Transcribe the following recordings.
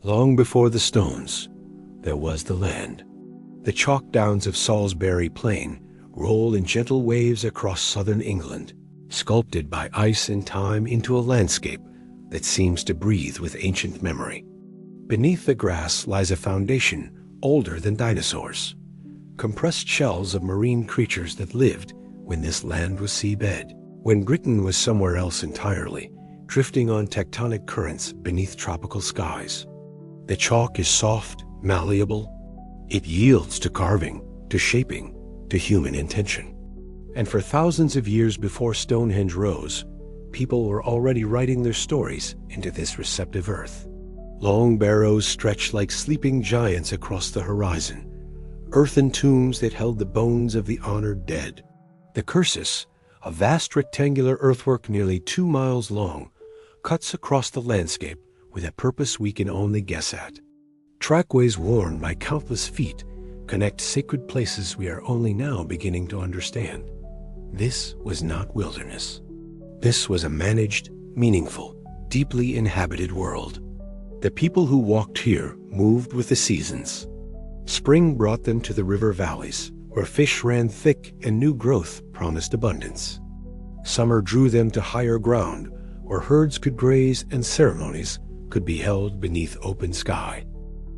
Long before the stones, there was the land. The chalk downs of Salisbury Plain roll in gentle waves across southern England, sculpted by ice and time into a landscape that seems to breathe with ancient memory. Beneath the grass lies a foundation older than dinosaurs, compressed shells of marine creatures that lived when this land was seabed, when Britain was somewhere else entirely, drifting on tectonic currents beneath tropical skies. The chalk is soft, malleable. It yields to carving, to shaping, to human intention. And for thousands of years before Stonehenge rose, people were already writing their stories into this receptive earth. Long barrows stretched like sleeping giants across the horizon, earthen tombs that held the bones of the honored dead. The cursus, a vast rectangular earthwork nearly 2 miles long, cuts across the landscape with a purpose we can only guess at. Trackways worn by countless feet connect sacred places we are only now beginning to understand. This was not wilderness. This was a managed, meaningful, deeply inhabited world. The people who walked here moved with the seasons. Spring brought them to the river valleys, where fish ran thick and new growth promised abundance. Summer drew them to higher ground, where herds could graze and ceremonies could be held beneath open sky.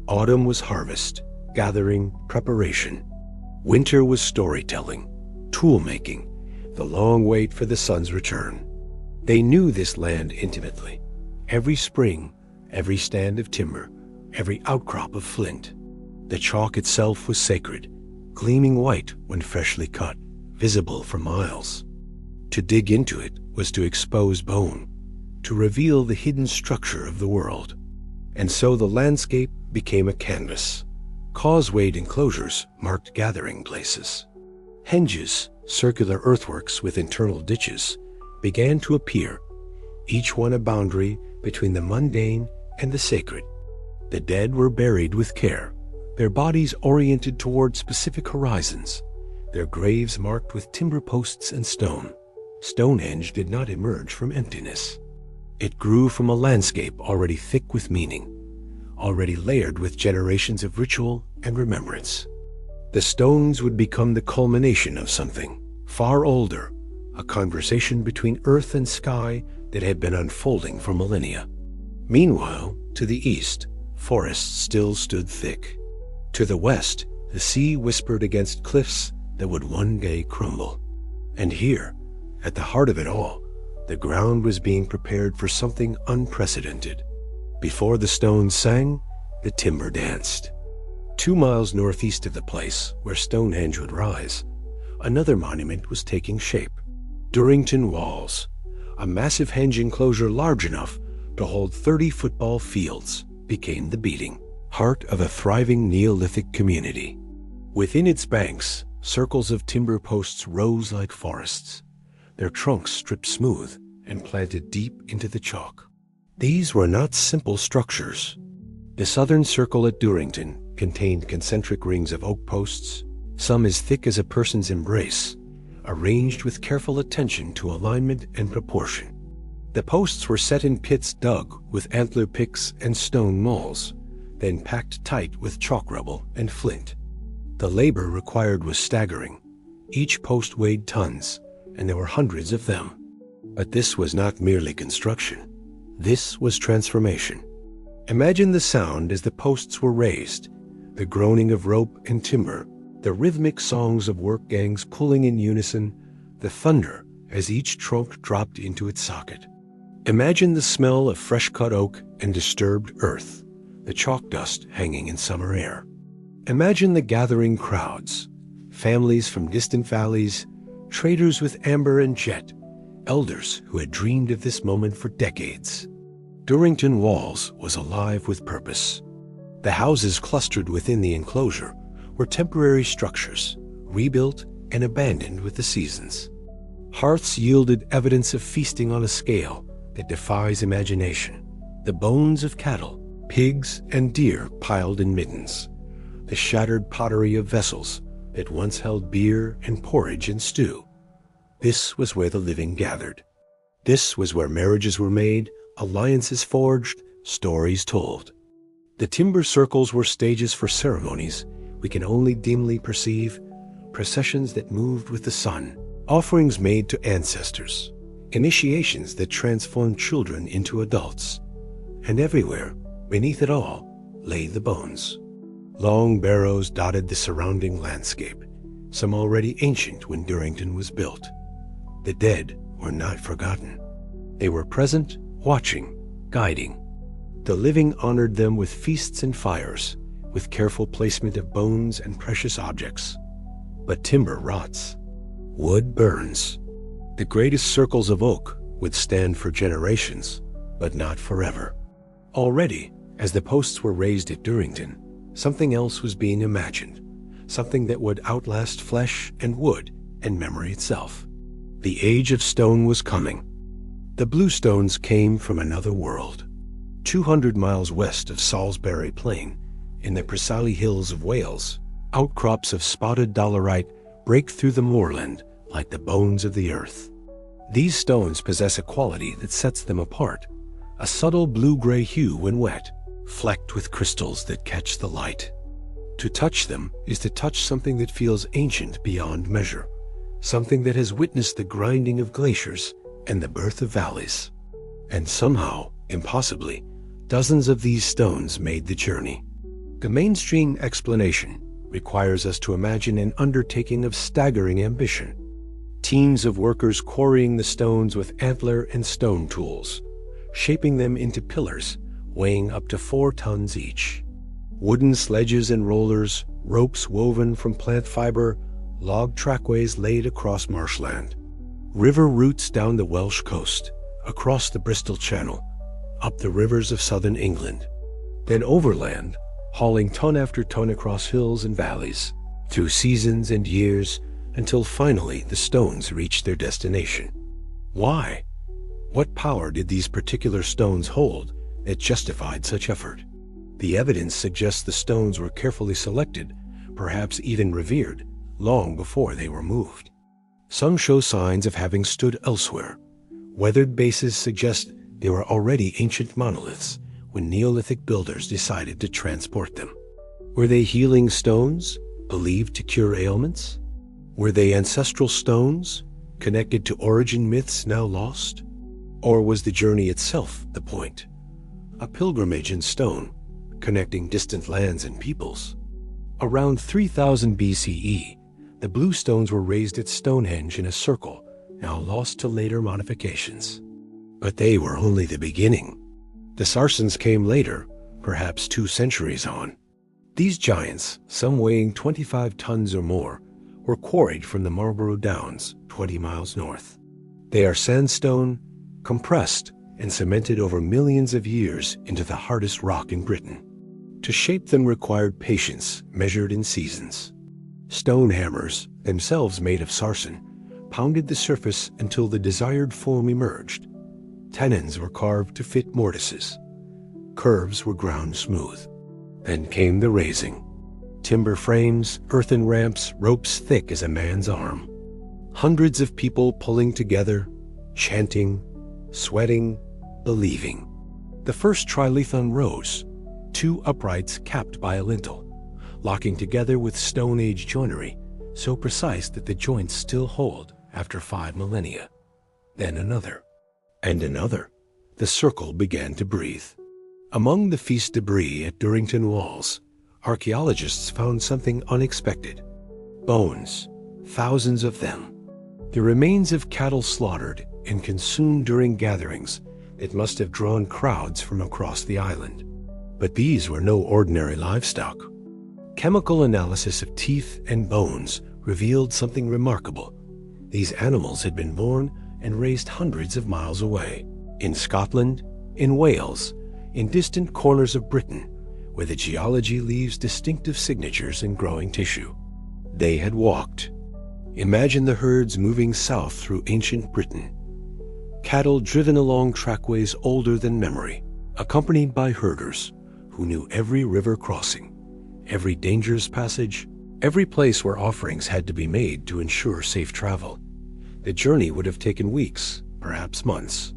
Autumn was harvest, gathering, preparation. Winter was storytelling, tool-making, the long wait for the sun's return. They knew this land intimately. Every spring, every stand of timber, every outcrop of flint. The chalk itself was sacred, gleaming white when freshly cut, visible for miles. To dig into it was to expose bone, to reveal the hidden structure of the world. And so the landscape became a canvas. Causewayed enclosures marked gathering places. Henges, circular earthworks with internal ditches, began to appear, each one a boundary between the mundane and the sacred. The dead were buried with care, their bodies oriented toward specific horizons, their graves marked with timber posts and stone. Stonehenge did not emerge from emptiness. It grew from a landscape already thick with meaning, already layered with generations of ritual and remembrance. The stones would become the culmination of something far older, a conversation between earth and sky that had been unfolding for millennia. Meanwhile, to the east, forests still stood thick. To the west, the sea whispered against cliffs that would one day crumble. And here, at the heart of it all, the ground was being prepared for something unprecedented. Before the stones sang, the timber danced. 2 miles northeast of the place where Stonehenge would rise, another monument was taking shape. Durrington Walls, a massive henge enclosure large enough to hold 30 football fields, became the beating heart of a thriving Neolithic community. Within its banks, circles of timber posts rose like forests, their trunks stripped smooth and planted deep into the chalk. These were not simple structures. The southern circle at Durrington contained concentric rings of oak posts, some as thick as a person's embrace, arranged with careful attention to alignment and proportion. The posts were set in pits dug with antler picks and stone mauls, then packed tight with chalk rubble and flint. The labor required was staggering. Each post weighed tons, and there were hundreds of them. But this was not merely construction. This was transformation. Imagine the sound as the posts were raised, the groaning of rope and timber, the rhythmic songs of work gangs pulling in unison, the thunder as each trunk dropped into its socket. Imagine the smell of fresh-cut oak and disturbed earth, the chalk dust hanging in summer air. Imagine the gathering crowds, families from distant valleys, traders with amber and jet, elders who had dreamed of this moment for decades. Durrington Walls was alive with purpose. The houses clustered within the enclosure were temporary structures, rebuilt and abandoned with the seasons. Hearths yielded evidence of feasting on a scale that defies imagination. The bones of cattle, pigs, and deer piled in middens. The shattered pottery of vessels that once held beer and porridge and stew. This was where the living gathered. This was where marriages were made, alliances forged, stories told. The timber circles were stages for ceremonies we can only dimly perceive, processions that moved with the sun, offerings made to ancestors, initiations that transformed children into adults. And everywhere, beneath it all, lay the bones. Long barrows dotted the surrounding landscape, some already ancient when Durrington was built. The dead were not forgotten. They were present, watching, guiding. The living honored them with feasts and fires, with careful placement of bones and precious objects. But timber rots. Wood burns. The greatest circles of oak would stand for generations, but not forever. Already, as the posts were raised at Durrington, something else was being imagined, something that would outlast flesh and wood and memory itself. The age of stone was coming. The bluestones came from another world. 200 miles west of Salisbury Plain, in the Preseli Hills of Wales, outcrops of spotted dolerite break through the moorland like the bones of the earth. These stones possess a quality that sets them apart, a subtle blue-gray hue when wet, flecked with crystals that catch the light. To touch them is to touch something that feels ancient beyond measure, something that has witnessed the grinding of glaciers and the birth of valleys. And somehow, impossibly, dozens of these stones made the journey. The mainstream explanation requires us to imagine an undertaking of staggering ambition. Teams of workers quarrying the stones with antler and stone tools, shaping them into pillars weighing up to 4 tons each. Wooden sledges and rollers, ropes woven from plant fiber, log trackways laid across marshland. River routes down the Welsh coast, across the Bristol Channel, up the rivers of southern England. Then overland, hauling ton after ton across hills and valleys, through seasons and years, until finally the stones reached their destination. Why? What power did these particular stones hold that justified such effort? The evidence suggests the stones were carefully selected, perhaps even revered, long before they were moved. Some show signs of having stood elsewhere. Weathered bases suggest they were already ancient monoliths when Neolithic builders decided to transport them. Were they healing stones, believed to cure ailments? Were they ancestral stones, connected to origin myths now lost? Or was the journey itself the point? A pilgrimage in stone, connecting distant lands and peoples. Around 3000 BCE, the blue stones were raised at Stonehenge in a circle, now lost to later modifications. But they were only the beginning. The Sarsens came later, perhaps 2 centuries on. These giants, some weighing 25 tons or more, were quarried from the Marlborough Downs, 20 miles north. They are sandstone, compressed and cemented over millions of years into the hardest rock in Britain. To shape them required patience measured in seasons. Stone hammers, themselves made of sarsen, pounded the surface until the desired form emerged. Tenons were carved to fit mortises. Curves were ground smooth. Then came the raising. Timber frames, earthen ramps, ropes thick as a man's arm. Hundreds of people pulling together, chanting, sweating, believing. The first trilithon rose, 2 uprights capped by a lintel, locking together with Stone Age joinery, so precise that the joints still hold after 5 millennia. Then another. And another. The circle began to breathe. Among the feast debris at Durrington Walls, archaeologists found something unexpected. Bones, thousands of them. The remains of cattle slaughtered and consumed during gatherings that must have drawn crowds from across the island. But these were no ordinary livestock. Chemical analysis of teeth and bones revealed something remarkable. These animals had been born and raised hundreds of miles away, in Scotland, in Wales, in distant corners of Britain, where the geology leaves distinctive signatures in growing tissue. They had walked. Imagine the herds moving south through ancient Britain. Cattle driven along trackways older than memory, accompanied by herders who knew every river crossing, every dangerous passage, every place where offerings had to be made to ensure safe travel. The journey would have taken weeks, perhaps months.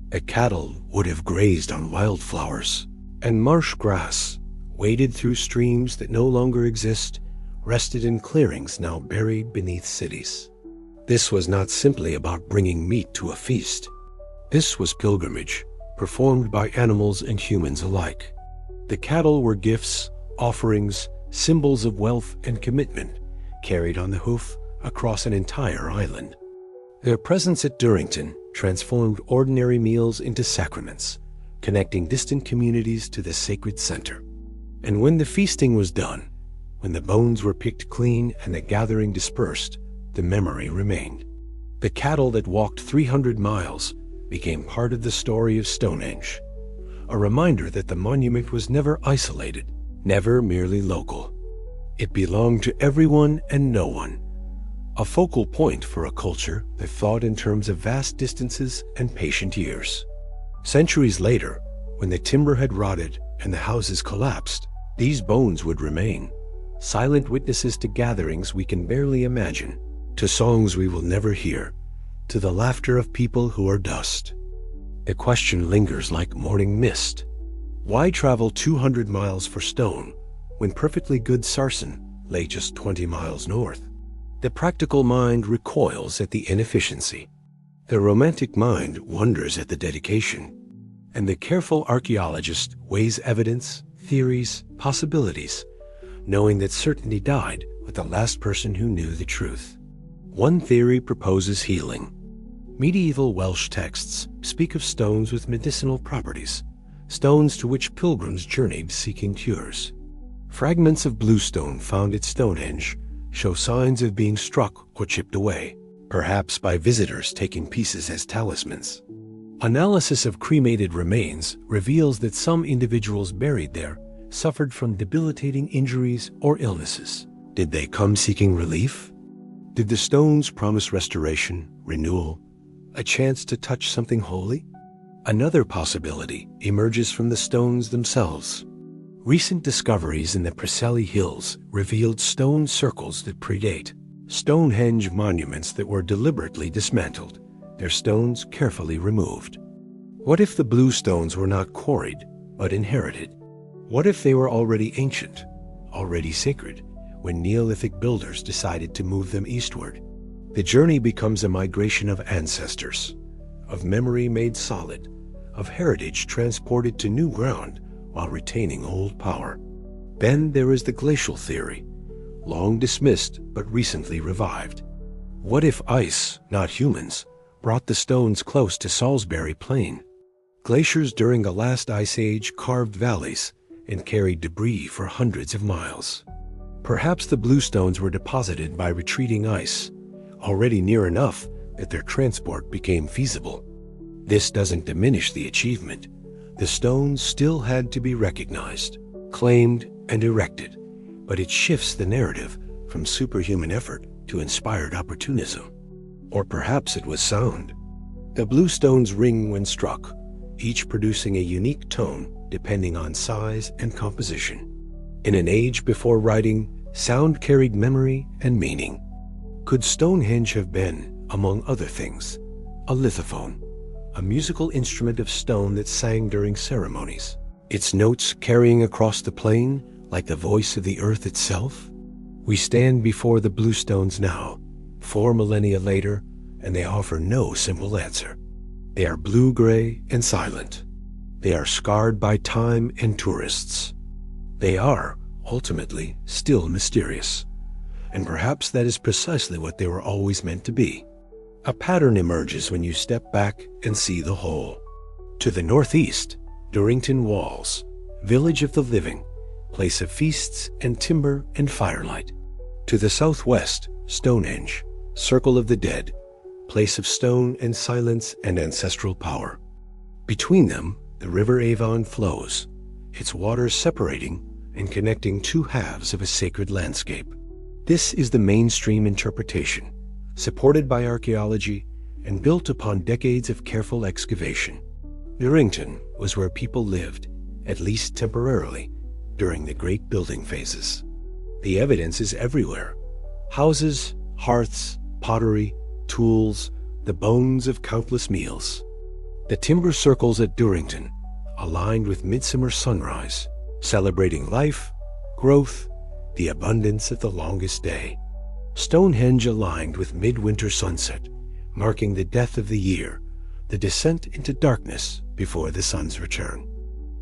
The cattle would have grazed on wildflowers and marsh grass, waded through streams that no longer exist, rested in clearings now buried beneath cities. This was not simply about bringing meat to a feast. This was pilgrimage, performed by animals and humans alike. The cattle were gifts, offerings, symbols of wealth and commitment, carried on the hoof across an entire island. Their presence at Durrington transformed ordinary meals into sacraments, connecting distant communities to the sacred center. And when the feasting was done, when the bones were picked clean and the gathering dispersed, the memory remained. The cattle that walked 300 miles became part of the story of Stonehenge, a reminder that the monument was never isolated, never merely local. It belonged to everyone and no one, a focal point for a culture that thought in terms of vast distances and patient years. Centuries later, when the timber had rotted and the houses collapsed, these bones would remain, silent witnesses to gatherings we can barely imagine, to songs we will never hear, to the laughter of people who are dust. The question lingers like morning mist. Why travel 200 miles for stone when perfectly good sarsen lay just 20 miles north? The practical mind recoils at the inefficiency. The romantic mind wonders at the dedication. And the careful archaeologist weighs evidence, theories, possibilities, knowing that certainty died with the last person who knew the truth. One theory proposes healing. Medieval Welsh texts speak of stones with medicinal properties, stones to which pilgrims journeyed seeking cures. Fragments of bluestone found at Stonehenge show signs of being struck or chipped away, perhaps by visitors taking pieces as talismans. Analysis of cremated remains reveals that some individuals buried there suffered from debilitating injuries or illnesses. Did they come seeking relief? Did the stones promise restoration, renewal, a chance to touch something holy? Another possibility emerges from the stones themselves. Recent discoveries in the Preseli Hills revealed stone circles that predate Stonehenge monuments that were deliberately dismantled, their stones carefully removed. What if the blue stones were not quarried, but inherited? What if they were already ancient, already sacred, when Neolithic builders decided to move them eastward? The journey becomes a migration of ancestors, of memory made solid, of heritage transported to new ground while retaining old power. Then there is the glacial theory, long dismissed but recently revived. What if ice, not humans, brought the stones close to Salisbury Plain? Glaciers during the last ice age carved valleys and carried debris for hundreds of miles. Perhaps the bluestones were deposited by retreating ice, already near enough that their transport became feasible. This doesn't diminish the achievement. The stones still had to be recognized, claimed, and erected, but it shifts the narrative from superhuman effort to inspired opportunism. Or perhaps it was sound. The bluestones ring when struck, each producing a unique tone depending on size and composition. In an age before writing, sound carried memory and meaning. Could Stonehenge have been, among other things, a lithophone, a musical instrument of stone that sang during ceremonies, its notes carrying across the plain like the voice of the earth itself? We stand before the bluestones now, 4 millennia later, and they offer no simple answer. They are blue-gray and silent. They are scarred by time and tourists. They are, ultimately, still mysterious. And perhaps that is precisely what they were always meant to be. A pattern emerges when you step back and see the whole. To the northeast, Durrington Walls, village of the living, place of feasts and timber and firelight. To the southwest, Stonehenge, circle of the dead, place of stone and silence and ancestral power. Between them, the river Avon flows, its waters separating and connecting two halves of a sacred landscape. This is the mainstream interpretation, supported by archaeology and built upon decades of careful excavation. Durrington was where people lived, at least temporarily, during the great building phases. The evidence is everywhere. Houses, hearths, pottery, tools, the bones of countless meals. The timber circles at Durrington, aligned with midsummer sunrise, celebrating life, growth, the abundance of the longest day. Stonehenge aligned with midwinter sunset, marking the death of the year, the descent into darkness before the sun's return.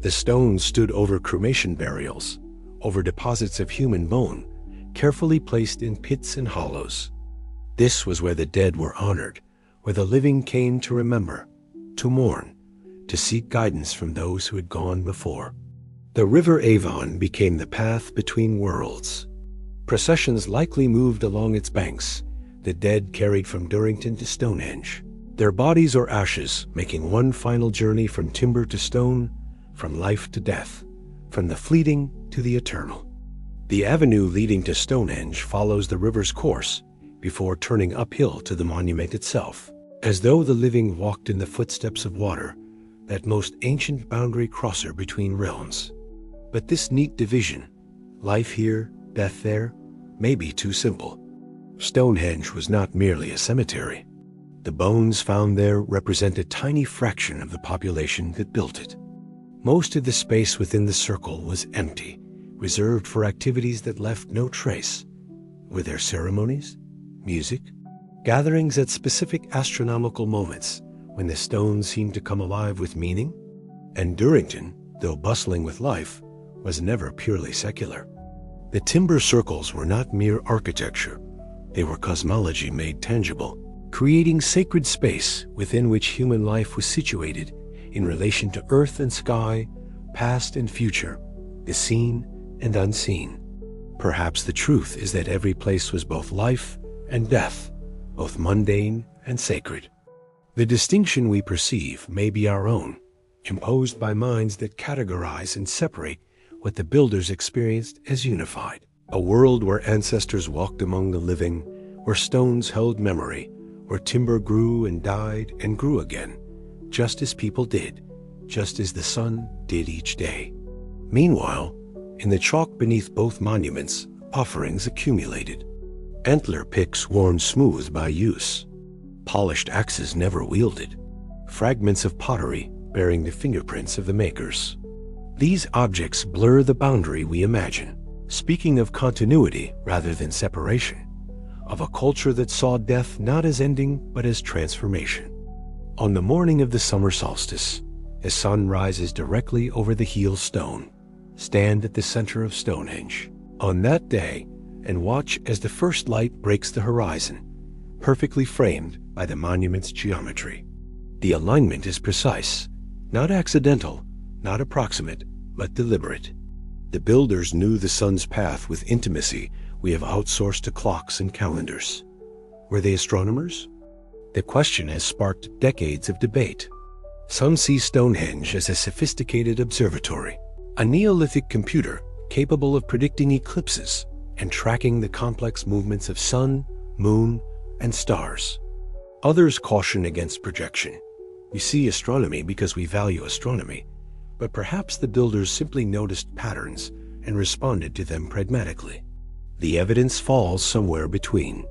The stones stood over cremation burials, over deposits of human bone, carefully placed in pits and hollows. This was where the dead were honored, where the living came to remember, to mourn, to seek guidance from those who had gone before. The river Avon became the path between worlds. Processions likely moved along its banks, the dead carried from Durrington to Stonehenge, their bodies or ashes making one final journey from timber to stone, from life to death, from the fleeting to the eternal. The avenue leading to Stonehenge follows the river's course before turning uphill to the monument itself, as though the living walked in the footsteps of water, that most ancient boundary crosser between realms. But this neat division, life here, death there, may be too simple. Stonehenge was not merely a cemetery. The bones found there represent a tiny fraction of the population that built it. Most of the space within the circle was empty, reserved for activities that left no trace. Were there ceremonies, music, gatherings at specific astronomical moments when the stones seemed to come alive with meaning? And Durrington, though bustling with life, was never purely secular. The timber circles were not mere architecture. They were cosmology made tangible, creating sacred space within which human life was situated in relation to earth and sky, past and future, the seen and unseen. Perhaps the truth is that every place was both life and death, both mundane and sacred. The distinction we perceive may be our own, imposed by minds that categorize and separate what the builders experienced as unified. A world where ancestors walked among the living, where stones held memory, where timber grew and died and grew again, just as people did, just as the sun did each day. Meanwhile, in the chalk beneath both monuments, offerings accumulated. Antler picks worn smooth by use, polished axes never wielded, fragments of pottery bearing the fingerprints of the makers. These objects blur the boundary we imagine, speaking of continuity rather than separation, of a culture that saw death not as ending but as transformation. On the morning of the summer solstice, as sun rises directly over the heel stone, stand at the center of Stonehenge on that day and watch as the first light breaks the horizon, perfectly framed by the monument's geometry. The alignment is precise, not accidental, not approximate, but deliberate. The builders knew the sun's path with intimacy we have outsourced to clocks and calendars. Were they astronomers? The question has sparked decades of debate. Some see Stonehenge as a sophisticated observatory, a Neolithic computer capable of predicting eclipses and tracking the complex movements of sun, moon, and stars. Others caution against projection. We see astronomy because we value astronomy, but perhaps the builders simply noticed patterns and responded to them pragmatically. The evidence falls somewhere between.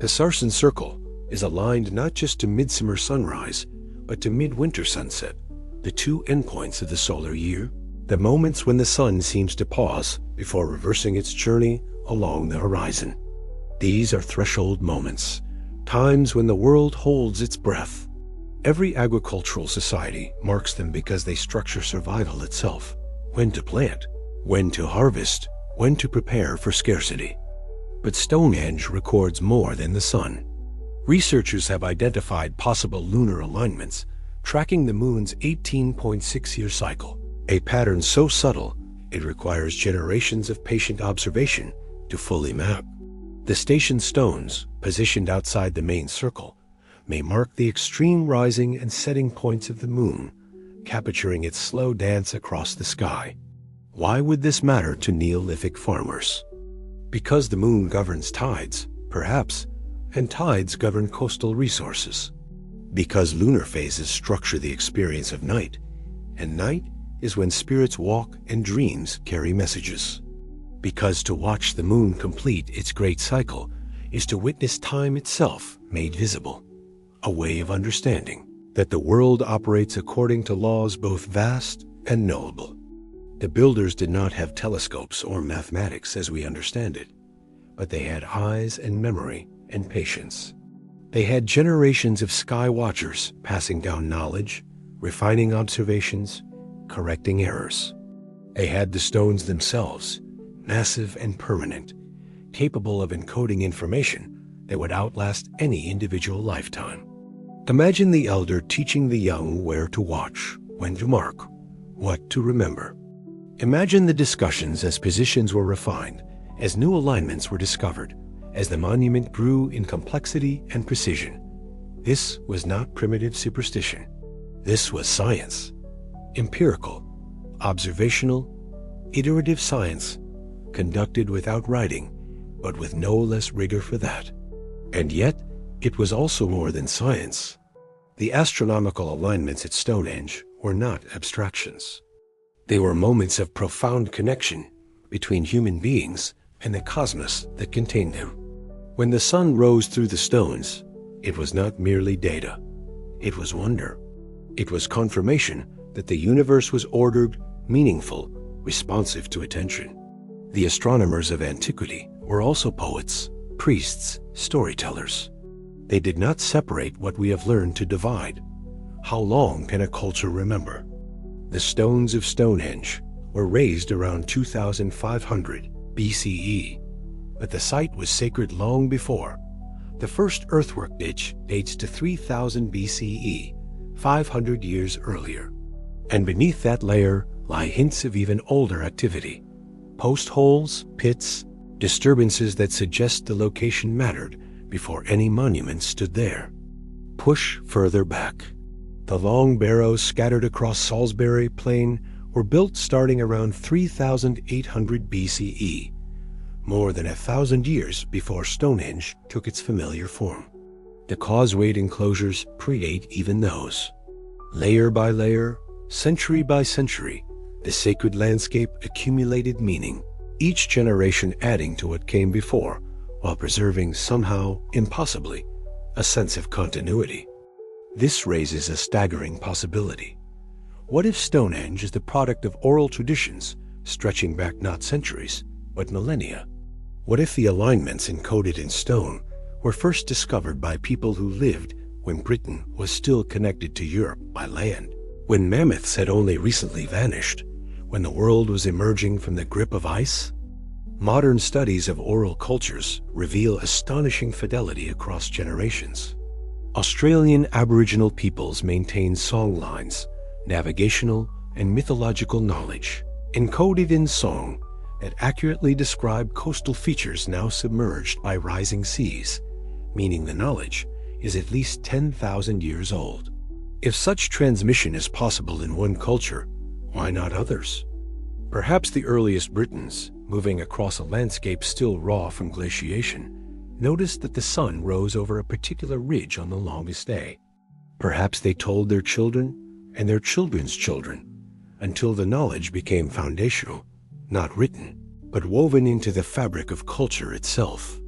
The Sarsen Circle is aligned not just to midsummer sunrise, but to midwinter sunset, the two endpoints of the solar year, the moments when the sun seems to pause before reversing its journey along the horizon. These are threshold moments, times when the world holds its breath. Every agricultural society marks them because they structure survival itself. When to plant, when to harvest, when to prepare for scarcity. But Stonehenge records more than the sun. Researchers have identified possible lunar alignments, tracking the moon's 18.6-year cycle, a pattern so subtle it requires generations of patient observation to fully map. The station stones, positioned outside the main circle, may mark the extreme rising and setting points of the moon, capturing its slow dance across the sky. Why would this matter to Neolithic farmers? Because the moon governs tides, perhaps, and tides govern coastal resources. Because lunar phases structure the experience of night, and night is when spirits walk and dreams carry messages. Because to watch the moon complete its great cycle is to witness time itself made visible, a way of understanding that the world operates according to laws both vast and knowable. The builders did not have telescopes or mathematics as we understand it, but they had eyes and memory and patience. They had generations of sky watchers passing down knowledge, refining observations, correcting errors. They had the stones themselves, massive and permanent, capable of encoding information that would outlast any individual lifetime. Imagine the elder teaching the young where to watch, when to mark, what to remember. Imagine the discussions as positions were refined, as new alignments were discovered, as the monument grew in complexity and precision. This was not primitive superstition. This was science. Empirical, observational, iterative science, conducted without writing, but with no less rigor for that. And yet, it was also more than science. The astronomical alignments at Stonehenge were not abstractions. They were moments of profound connection between human beings and the cosmos that contained them. When the sun rose through the stones, it was not merely data. It was wonder. It was confirmation that the universe was ordered, meaningful, responsive to attention. The astronomers of antiquity were also poets, priests, storytellers. They did not separate what we have learned to divide. How long can a culture remember? The stones of Stonehenge were raised around 2500 BCE, but the site was sacred long before. The first earthwork ditch dates to 3000 BCE, 500 years earlier. And beneath that layer lie hints of even older activity. Post holes, pits, disturbances that suggest the location mattered before any monument stood there. Push further back. The long barrows scattered across Salisbury Plain were built starting around 3800 BCE, more than 1,000 years before Stonehenge took its familiar form. The causewayed enclosures predate even those. Layer by layer, century by century, the sacred landscape accumulated meaning, each generation adding to what came before, while preserving somehow, impossibly, a sense of continuity. This raises a staggering possibility. What if Stonehenge is the product of oral traditions stretching back not centuries, but millennia? What if the alignments encoded in stone were first discovered by people who lived when Britain was still connected to Europe by land, when mammoths had only recently vanished, when the world was emerging from the grip of ice? Modern studies of oral cultures reveal astonishing fidelity across generations. Australian Aboriginal peoples maintain song lines, navigational and mythological knowledge, encoded in song that accurately describe coastal features now submerged by rising seas, meaning the knowledge is at least 10,000 years old. If such transmission is possible in one culture, why not others? Perhaps the earliest Britons, moving across a landscape still raw from glaciation, noticed that the sun rose over a particular ridge on the longest day. Perhaps they told their children and their children's children, until the knowledge became foundational, not written, but woven into the fabric of culture itself.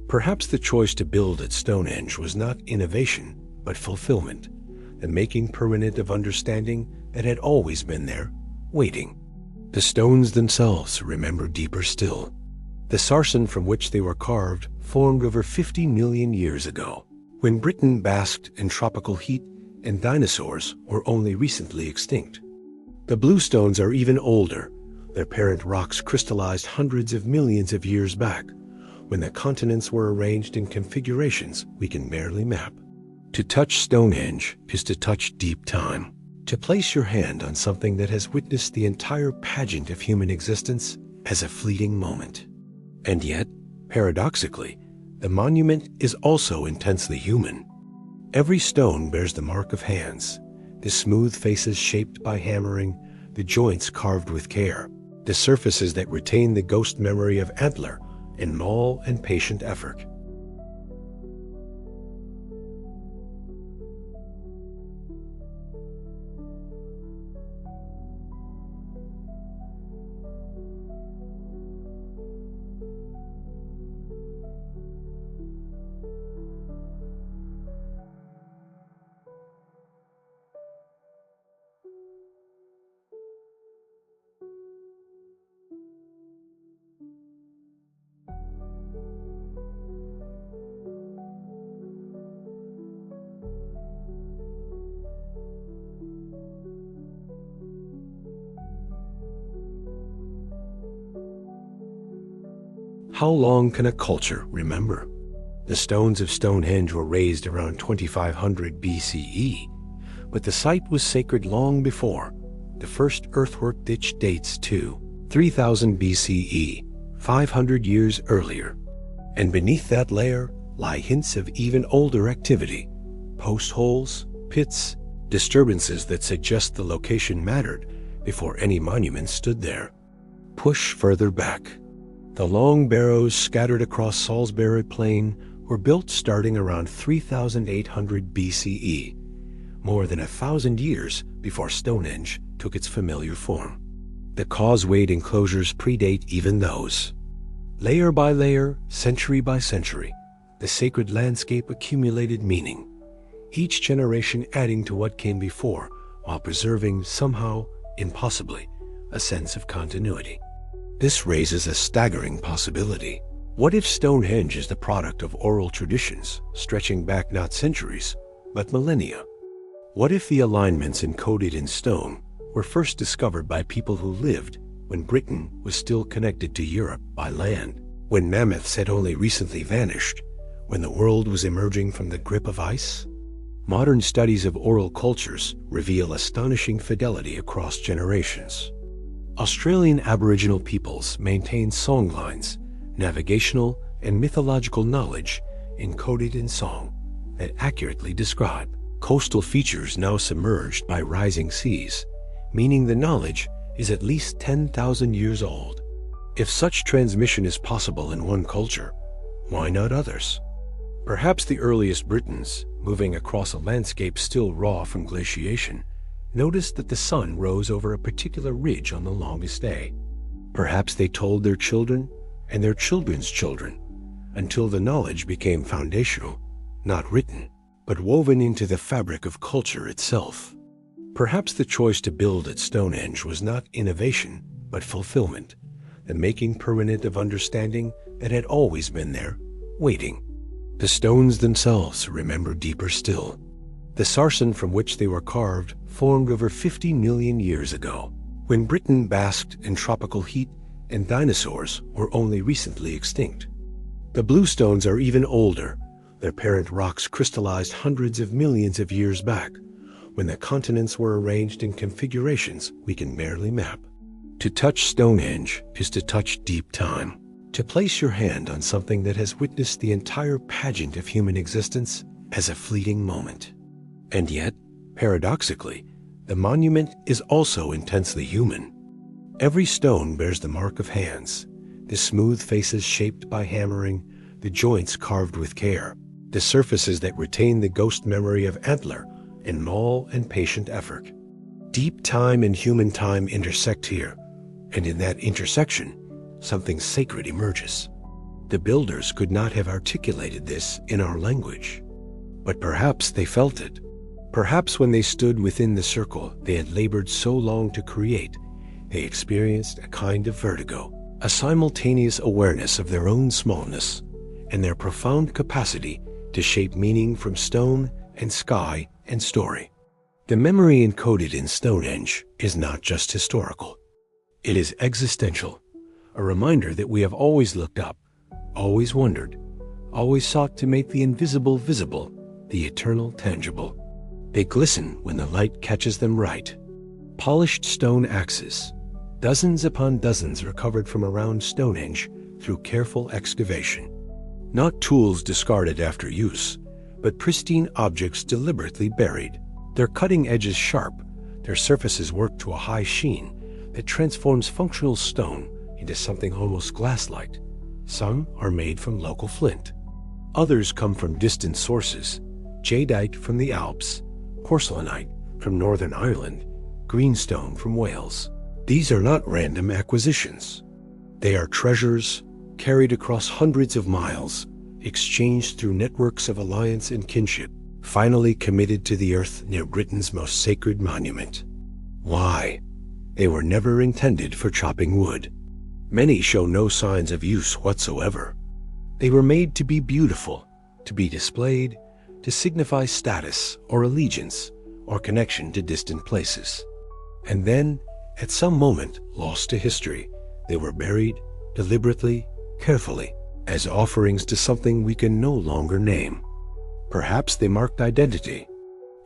Perhaps the choice to build at Stonehenge was not innovation, but fulfillment, the making permanent of understanding that had always been there, waiting. The stones themselves remember deeper still. The sarsen from which they were carved formed over 50 million years ago, when Britain basked in tropical heat and dinosaurs were only recently extinct. The bluestones are even older. Their parent rocks crystallized hundreds of millions of years back, when the continents were arranged in configurations we can barely map. To touch Stonehenge is to touch deep time, to place your hand on something that has witnessed the entire pageant of human existence as a fleeting moment. And yet, paradoxically, the monument is also intensely human. Every stone bears the mark of hands, the smooth faces shaped by hammering, the joints carved with care, the surfaces that retain the ghost memory of antler in maul and patient effort. How long can a culture remember? The stones of Stonehenge were raised around 2500 BCE, but the site was sacred long before. The first earthwork ditch dates to 3000 BCE, 500 years earlier. And beneath that layer lie hints of even older activity, post holes, pits, disturbances that suggest the location mattered before any monument stood there. Push further back. The long barrows scattered across Salisbury Plain were built starting around 3800 BCE, more than 1,000 years before Stonehenge took its familiar form. The causewayed enclosures predate even those. Layer by layer, century by century, the sacred landscape accumulated meaning, each generation adding to what came before while preserving somehow, impossibly, a sense of continuity. This raises a staggering possibility. What if Stonehenge is the product of oral traditions stretching back not centuries, but millennia? What if the alignments encoded in stone were first discovered by people who lived when Britain was still connected to Europe by land, when mammoths had only recently vanished, when the world was emerging from the grip of ice? Modern studies of oral cultures reveal astonishing fidelity across generations. Australian Aboriginal peoples maintain songlines, navigational and mythological knowledge encoded in song that accurately describe coastal features now submerged by rising seas, meaning the knowledge is at least 10,000 years old. If such transmission is possible in one culture, why not others? Perhaps the earliest Britons, moving across a landscape still raw from glaciation, noticed that the sun rose over a particular ridge on the longest day. Perhaps they told their children and their children's children until the knowledge became foundational, not written, but woven into the fabric of culture itself. Perhaps the choice to build at Stonehenge was not innovation, but fulfillment, the making permanent of understanding that had always been there, waiting. The stones themselves remember deeper still. The sarsen from which they were carved formed over 50 million years ago, when Britain basked in tropical heat and dinosaurs were only recently extinct. The bluestones are even older. Their parent rocks crystallized hundreds of millions of years back, when the continents were arranged in configurations we can barely map. To touch Stonehenge is to touch deep time, to place your hand on something that has witnessed the entire pageant of human existence as a fleeting moment. And yet, paradoxically, the monument is also intensely human. Every stone bears the mark of hands, the smooth faces shaped by hammering, the joints carved with care, the surfaces that retain the ghost memory of antler and maul and patient effort. Deep time and human time intersect here, and in that intersection, something sacred emerges. The builders could not have articulated this in our language, but perhaps they felt it. Perhaps when they stood within the circle they had labored so long to create, they experienced a kind of vertigo, a simultaneous awareness of their own smallness and their profound capacity to shape meaning from stone and sky and story. The memory encoded in Stonehenge is not just historical. It is existential, a reminder that we have always looked up, always wondered, always sought to make the invisible visible, the eternal tangible. They glisten when the light catches them right. Polished stone axes, dozens upon dozens recovered from around Stonehenge through careful excavation. Not tools discarded after use, but pristine objects deliberately buried. Their cutting edges sharp, their surfaces worked to a high sheen that transforms functional stone into something almost glass-like. Some are made from local flint. Others come from distant sources, jadeite from the Alps, porcelainite from Northern Ireland, greenstone from Wales. These are not random acquisitions. They are treasures carried across hundreds of miles, exchanged through networks of alliance and kinship, finally committed to the earth near Britain's most sacred monument. Why? They were never intended for chopping wood. Many show no signs of use whatsoever. They were made to be beautiful, to be displayed, to signify status or allegiance or connection to distant places. And then, at some moment lost to history, they were buried, deliberately, carefully, as offerings to something we can no longer name. Perhaps they marked identity.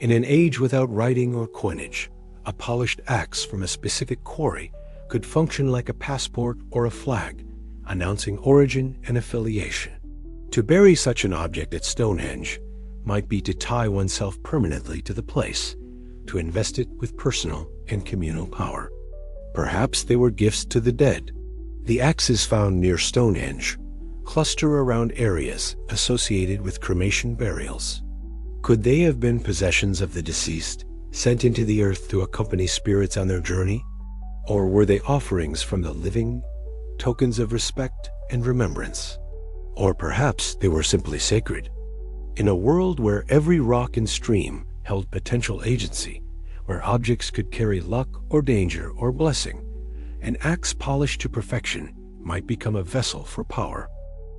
In an age without writing or coinage, a polished axe from a specific quarry could function like a passport or a flag, announcing origin and affiliation. To bury such an object at Stonehenge might be to tie oneself permanently to the place, to invest it with personal and communal power. Perhaps they were gifts to the dead. The axes found near Stonehenge cluster around areas associated with cremation burials. Could they have been possessions of the deceased, sent into the earth to accompany spirits on their journey? Or were they offerings from the living, tokens of respect and remembrance? Or perhaps they were simply sacred. In a world where every rock and stream held potential agency, where objects could carry luck or danger or blessing, an axe polished to perfection might become a vessel for power.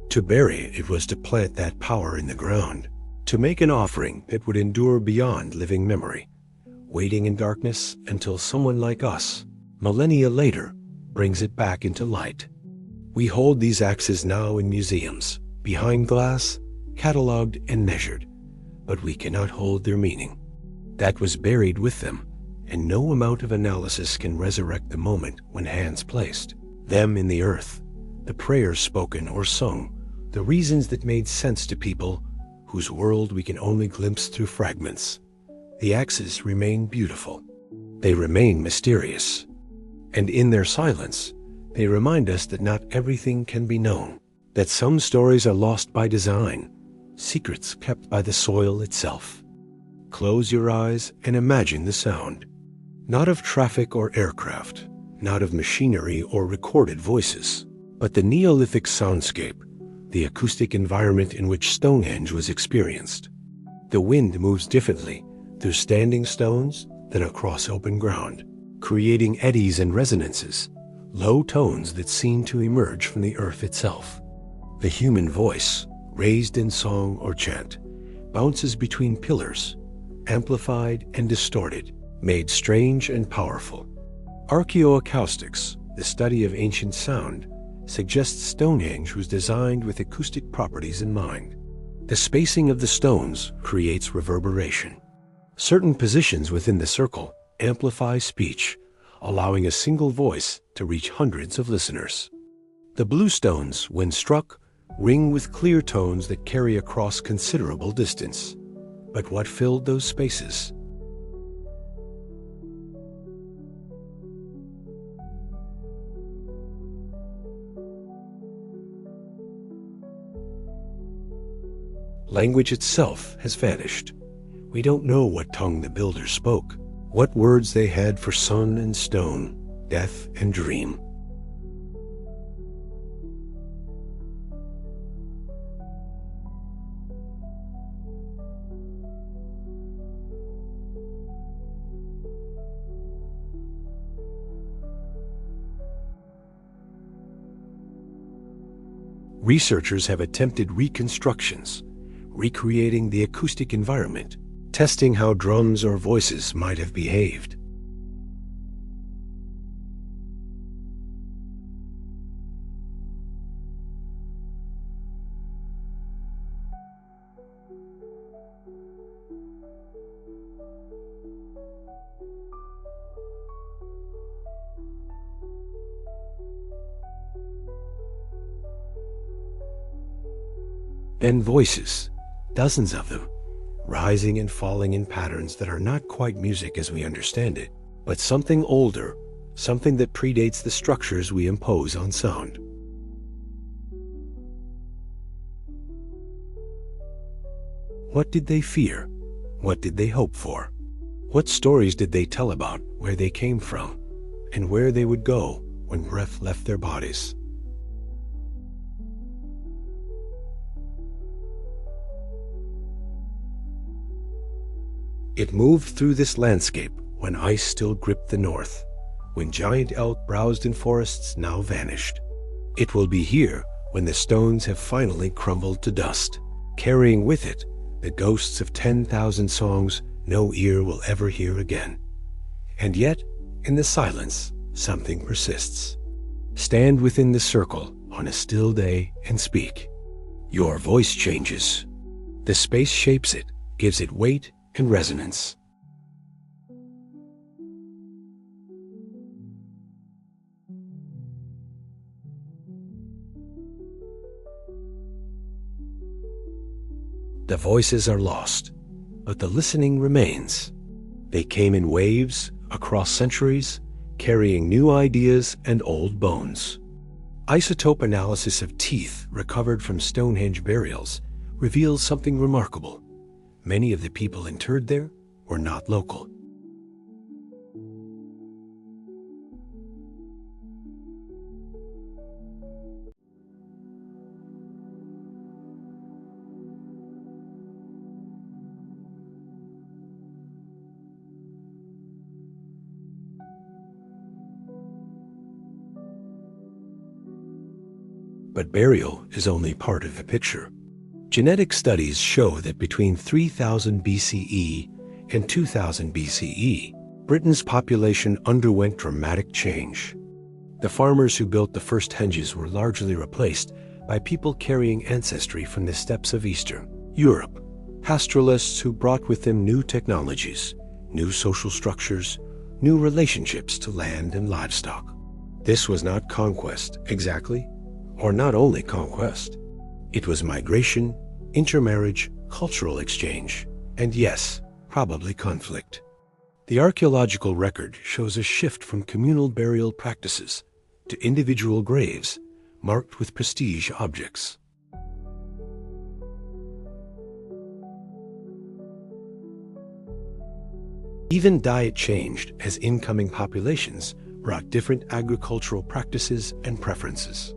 To bury it was to plant that power in the ground, to make an offering that would endure beyond living memory, waiting in darkness until someone like us, millennia later, brings it back into light. We hold these axes now in museums, behind glass, catalogued and measured, but we cannot hold their meaning. That was buried with them, and no amount of analysis can resurrect the moment when hands placed them in the earth, the prayers spoken or sung, the reasons that made sense to people whose world we can only glimpse through fragments. The axes remain beautiful. They remain mysterious. And in their silence, they remind us that not everything can be known, that some stories are lost by design, secrets kept by the soil itself. Close your eyes and imagine the sound. Not of traffic or aircraft, not of machinery or recorded voices, but the Neolithic soundscape, the acoustic environment in which Stonehenge was experienced. The wind moves differently through standing stones than across open ground, creating eddies and resonances, low tones that seem to emerge from the earth itself. The human voice, raised in song or chant, bounces between pillars, amplified and distorted, made strange and powerful. Archaeoacoustics, the study of ancient sound, suggests Stonehenge was designed with acoustic properties in mind. The spacing of the stones creates reverberation. Certain positions within the circle amplify speech, allowing a single voice to reach hundreds of listeners. The blue stones, when struck, ring with clear tones that carry across considerable distance. But what filled those spaces? Language itself has vanished. We don't know what tongue the builders spoke, what words they had for sun and stone, death and dream. Researchers have attempted reconstructions, recreating the acoustic environment, testing how drums or voices might have behaved. Then voices, dozens of them, rising and falling in patterns that are not quite music as we understand it, but something older, something that predates the structures we impose on sound. What did they fear? What did they hope for? What stories did they tell about where they came from and where they would go when breath left their bodies? It moved through this landscape when ice still gripped the north, when giant elk browsed in forests now vanished. It will be here when the stones have finally crumbled to dust, carrying with it the ghosts of 10,000 songs no ear will ever hear again. And yet, in the silence, something persists. Stand within the circle, on a still day and speak. Your voice changes. The space shapes it, gives it weight and resonance. The voices are lost, but the listening remains. They came in waves, across centuries, carrying new ideas and old bones. Isotope analysis of teeth recovered from Stonehenge burials reveals something remarkable. Many of the people interred there were not local. But burial is only part of the picture. Genetic studies show that between 3000 BCE and 2000 BCE, Britain's population underwent dramatic change. The farmers who built the first henges were largely replaced by people carrying ancestry from the steppes of Eastern Europe, pastoralists who brought with them new technologies, new social structures, new relationships to land and livestock. This was not conquest, exactly, or not only conquest. It was migration, intermarriage, cultural exchange, and yes, probably conflict. The archaeological record shows a shift from communal burial practices to individual graves marked with prestige objects. Even diet changed as incoming populations brought different agricultural practices and preferences.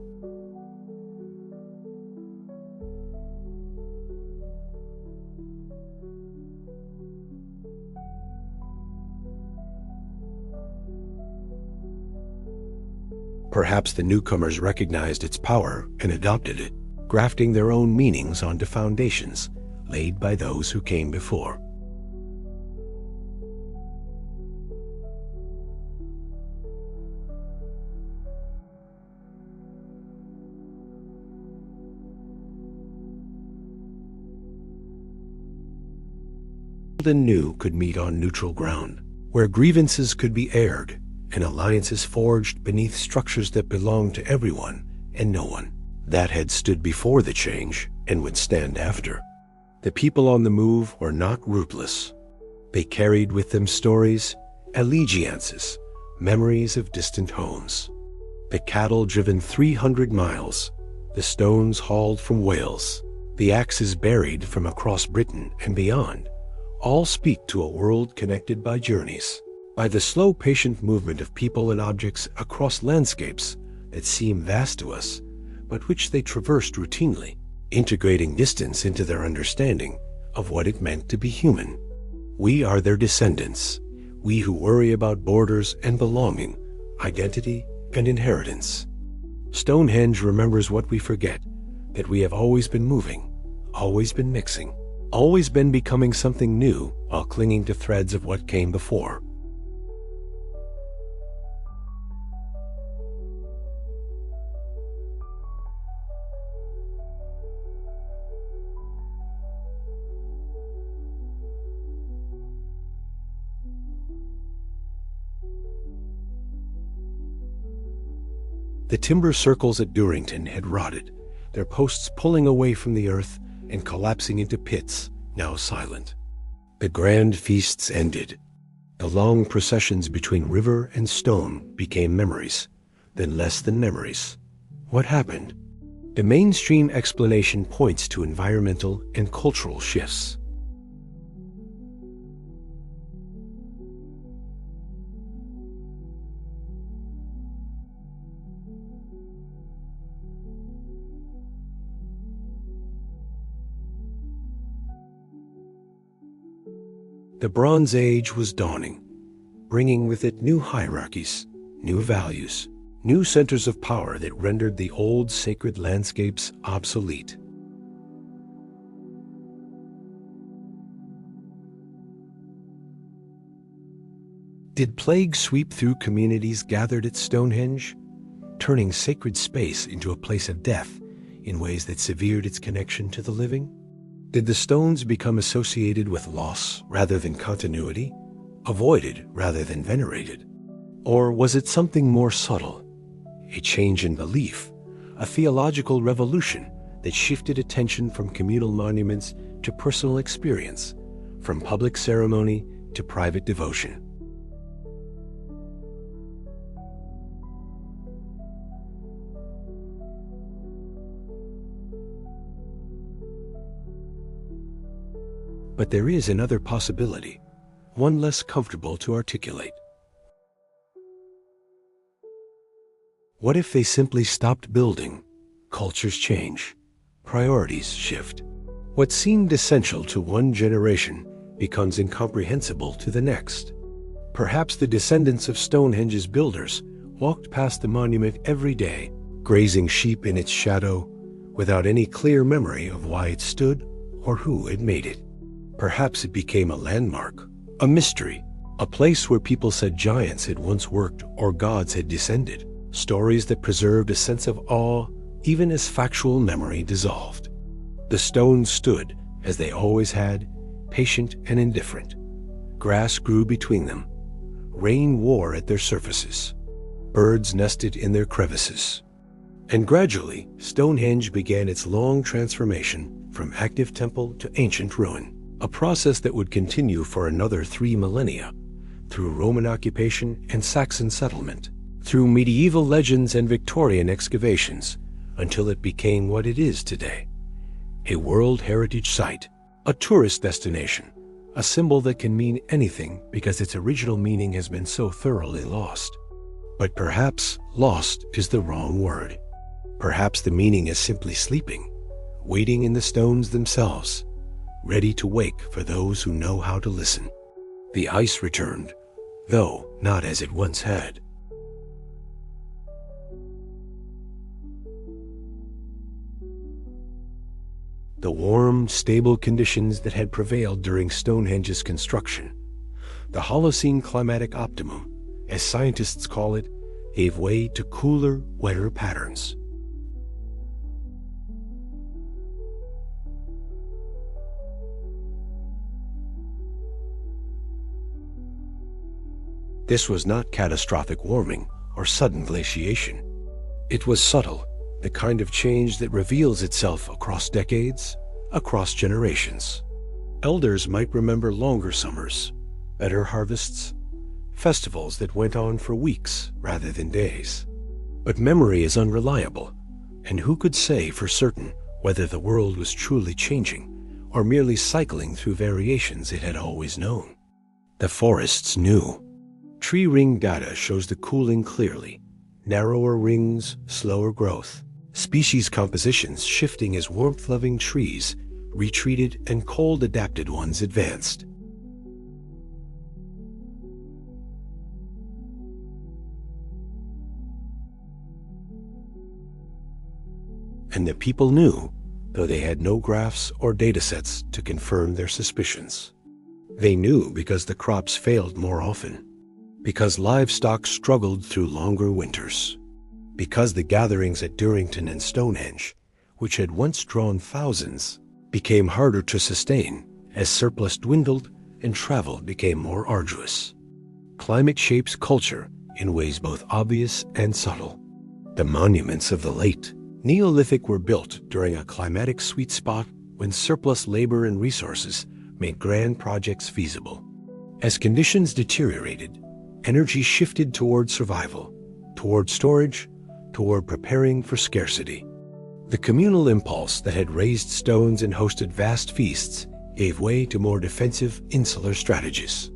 Perhaps the newcomers recognized its power and adopted it, grafting their own meanings onto foundations laid by those who came before. Old and new could meet on neutral ground, where grievances could be aired and alliances forged beneath structures that belonged to everyone and no one. That had stood before the change and would stand after. The people on the move were not rootless. They carried with them stories, allegiances, memories of distant homes. The cattle driven 300 miles, the stones hauled from Wales, the axes buried from across Britain and beyond, all speak to a world connected by journeys, by the slow, patient movement of people and objects across landscapes that seem vast to us, but which they traversed routinely, integrating distance into their understanding of what it meant to be human. We are their descendants, we who worry about borders and belonging, identity and inheritance. Stonehenge remembers what we forget, that we have always been moving, always been mixing, always been becoming something new while clinging to threads of what came before. The timber circles at Durrington had rotted, their posts pulling away from the earth and collapsing into pits, now silent. The grand feasts ended. The long processions between river and stone became memories, then less than memories. What happened? The mainstream explanation points to environmental and cultural shifts. The Bronze Age was dawning, bringing with it new hierarchies, new values, new centers of power that rendered the old sacred landscapes obsolete. Did plague sweep through communities gathered at Stonehenge? turning sacred space into a place of death in ways that severed its connection to the living? Did the stones become associated with loss rather than continuity, avoided rather than venerated? Or was it something more subtle, a change in belief, a theological revolution that shifted attention from communal monuments to personal experience, from public ceremony to private devotion? But there is another possibility, one less comfortable to articulate. What if they simply stopped building? Cultures change, priorities shift. What seemed essential to one generation becomes incomprehensible to the next. Perhaps the descendants of Stonehenge's builders walked past the monument every day, grazing sheep in its shadow, without any clear memory of why it stood or who had made it. Perhaps it became a landmark, a mystery, a place where people said giants had once worked or gods had descended, stories that preserved a sense of awe even as factual memory dissolved. The stones stood, as they always had, patient and indifferent. Grass grew between them. Rain wore at their surfaces. Birds nested in their crevices. And gradually, Stonehenge began its long transformation from active temple to ancient ruin, a process that would continue for another 3 millennia, through Roman occupation and Saxon settlement, through medieval legends and Victorian excavations, until it became what it is today: a World Heritage Site, a tourist destination, a symbol that can mean anything because its original meaning has been so thoroughly lost. But perhaps lost is the wrong word. Perhaps the meaning is simply sleeping, waiting in the stones themselves, ready to wake for those who know how to listen. The ice returned, though not as it once had. The warm, stable conditions that had prevailed during Stonehenge's construction, the Holocene climatic optimum, as scientists call it, gave way to cooler, wetter patterns. This was not catastrophic warming or sudden glaciation. It was subtle, the kind of change that reveals itself across decades, across generations. Elders might remember longer summers, better harvests, festivals that went on for weeks rather than days. But memory is unreliable, and who could say for certain whether the world was truly changing or merely cycling through variations it had always known? The forests knew. Tree ring data shows the cooling clearly: narrower rings, slower growth, species compositions shifting as warmth-loving trees retreated and cold-adapted ones advanced. And the people knew, though they had no graphs or datasets to confirm their suspicions. They knew because the crops failed more often, because livestock struggled through longer winters, because the gatherings at Durrington and Stonehenge, which had once drawn thousands, became harder to sustain as surplus dwindled and travel became more arduous. Climate shapes culture in ways both obvious and subtle. The monuments of the late Neolithic were built during a climatic sweet spot when surplus labor and resources made grand projects feasible. As conditions deteriorated, energy shifted toward survival, toward storage, toward preparing for scarcity. The communal impulse that had raised stones and hosted vast feasts gave way to more defensive, insular strategies.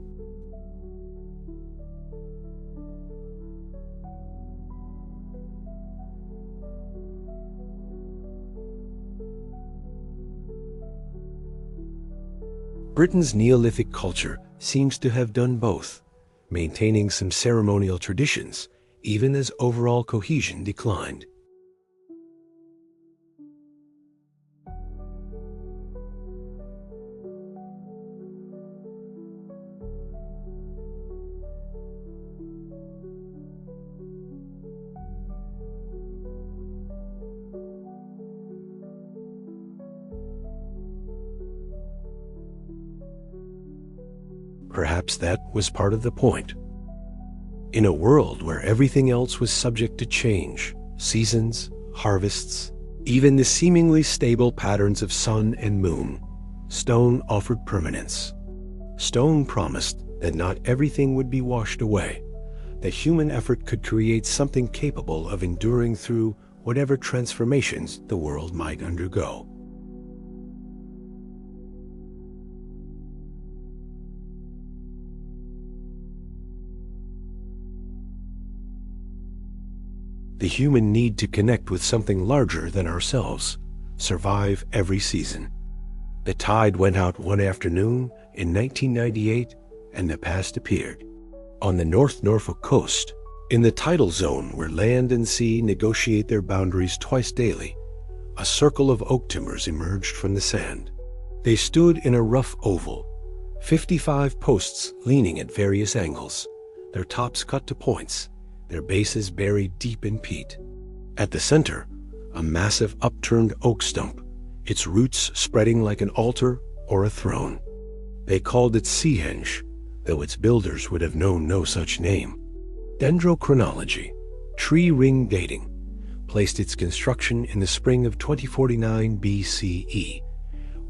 Britain's Neolithic culture seems to have done both, maintaining some ceremonial traditions even as overall cohesion declined. Perhaps that was part of the point. In a world where everything else was subject to change, seasons, harvests, even the seemingly stable patterns of sun and moon, stone offered permanence. Stone promised that not everything would be washed away, that human effort could create something capable of enduring through whatever transformations the world might undergo. The human need to connect with something larger than ourselves, survive every season. The tide went out one afternoon in 1998 and the past appeared. On the North Norfolk coast, in the tidal zone where land and sea negotiate their boundaries twice daily, a circle of oak timbers emerged from the sand. They stood in a rough oval, 55 posts leaning at various angles, their tops cut to points, their bases buried deep in peat. At the center, a massive upturned oak stump, its roots spreading like an altar or a throne. They called it Stonehenge, though its builders would have known no such name. Dendrochronology, tree ring dating, placed its construction in the spring of 2049 BCE,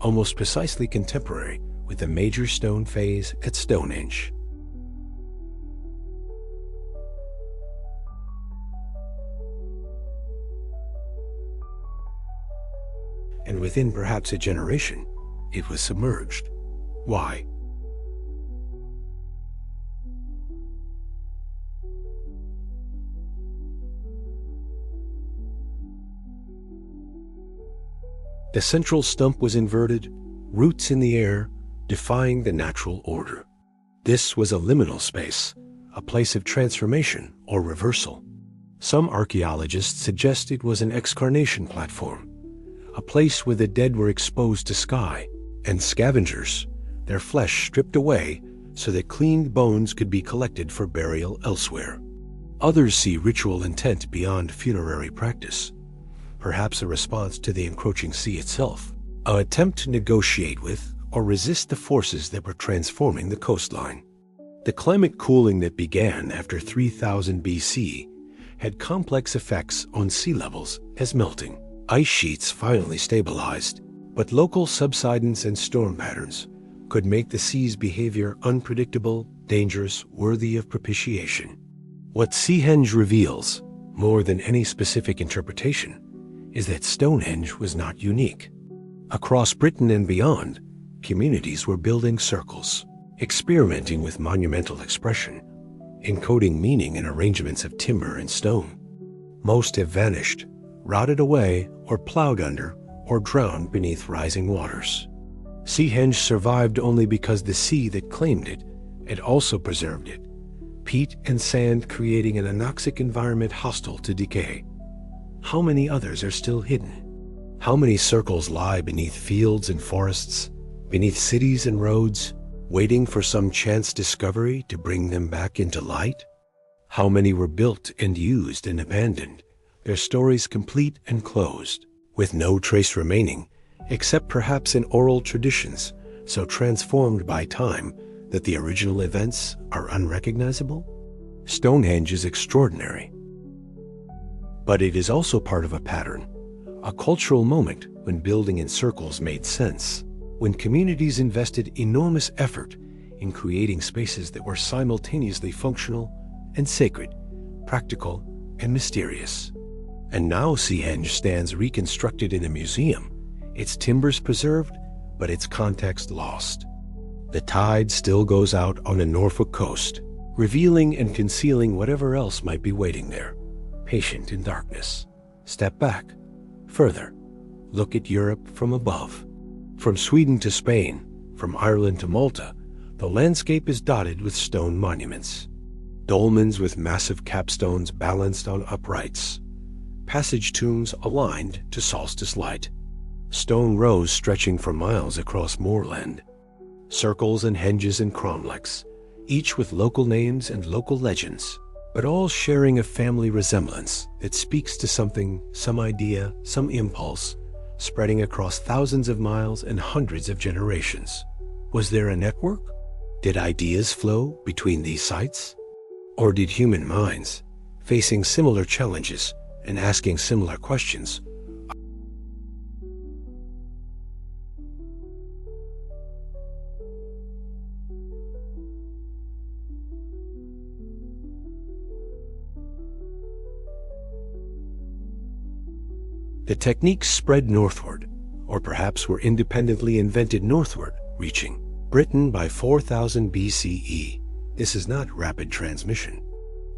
almost precisely contemporary with the major stone phase at Stonehenge. And within perhaps a generation, it was submerged. Why? The central stump was inverted, roots in the air, defying the natural order. This was a liminal space, a place of transformation or reversal. Some archaeologists suggest it was an excarnation platform, a place where the dead were exposed to sky, and scavengers, their flesh stripped away so that cleaned bones could be collected for burial elsewhere. Others see ritual intent beyond funerary practice, perhaps a response to the encroaching sea itself, an attempt to negotiate with or resist the forces that were transforming the coastline. The climate cooling that began after 3000 BC had complex effects on sea levels as melting. Ice sheets finally stabilized, but local subsidence and storm patterns could make the sea's behavior unpredictable, dangerous, worthy of propitiation. What Stonehenge reveals, more than any specific interpretation, is that Stonehenge was not unique. Across Britain and beyond, communities were building circles, experimenting with monumental expression, encoding meaning in arrangements of timber and stone. Most have vanished, rotted away, or plowed under, or drowned beneath rising waters. Stonehenge survived only because the sea that claimed it had also preserved it, peat and sand creating an anoxic environment hostile to decay. How many others are still hidden? How many circles lie beneath fields and forests, beneath cities and roads, waiting for some chance discovery to bring them back into light? How many were built and used and abandoned, their stories complete and closed, with no trace remaining, except perhaps in oral traditions so transformed by time that the original events are unrecognizable? Stonehenge is extraordinary. But it is also part of a pattern, a cultural moment when building in circles made sense, when communities invested enormous effort in creating spaces that were simultaneously functional and sacred, practical and mysterious. And now Stonehenge stands reconstructed in a museum, its timbers preserved, but its context lost. The tide still goes out on the Norfolk coast, revealing and concealing whatever else might be waiting there, patient in darkness. Step back, further, look at Europe from above. From Sweden to Spain, from Ireland to Malta, the landscape is dotted with stone monuments. Dolmens with massive capstones balanced on uprights, passage tombs aligned to solstice light, stone rows stretching for miles across moorland, circles and henges and cromlechs, each with local names and local legends, but all sharing a family resemblance that speaks to something, some idea, some impulse, spreading across thousands of miles and hundreds of generations. Was there a network? Did ideas flow between these sites? Or did human minds, facing similar challenges and asking similar questions, the techniques spread northward, or perhaps were independently invented northward, reaching Britain by 4000 BCE. This is not rapid transmission.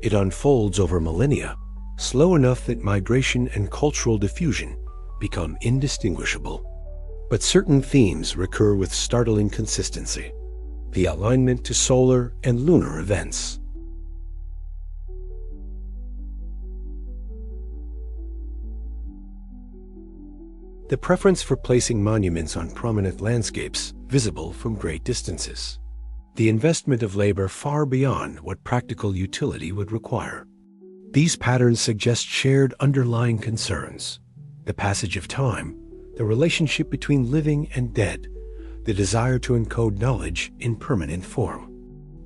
It unfolds over millennia, slow enough that migration and cultural diffusion become indistinguishable. But certain themes recur with startling consistency: the alignment to solar and lunar events, the preference for placing monuments on prominent landscapes visible from great distances, the investment of labor far beyond what practical utility would require. These patterns suggest shared underlying concerns: the passage of time, the relationship between living and dead, the desire to encode knowledge in permanent form.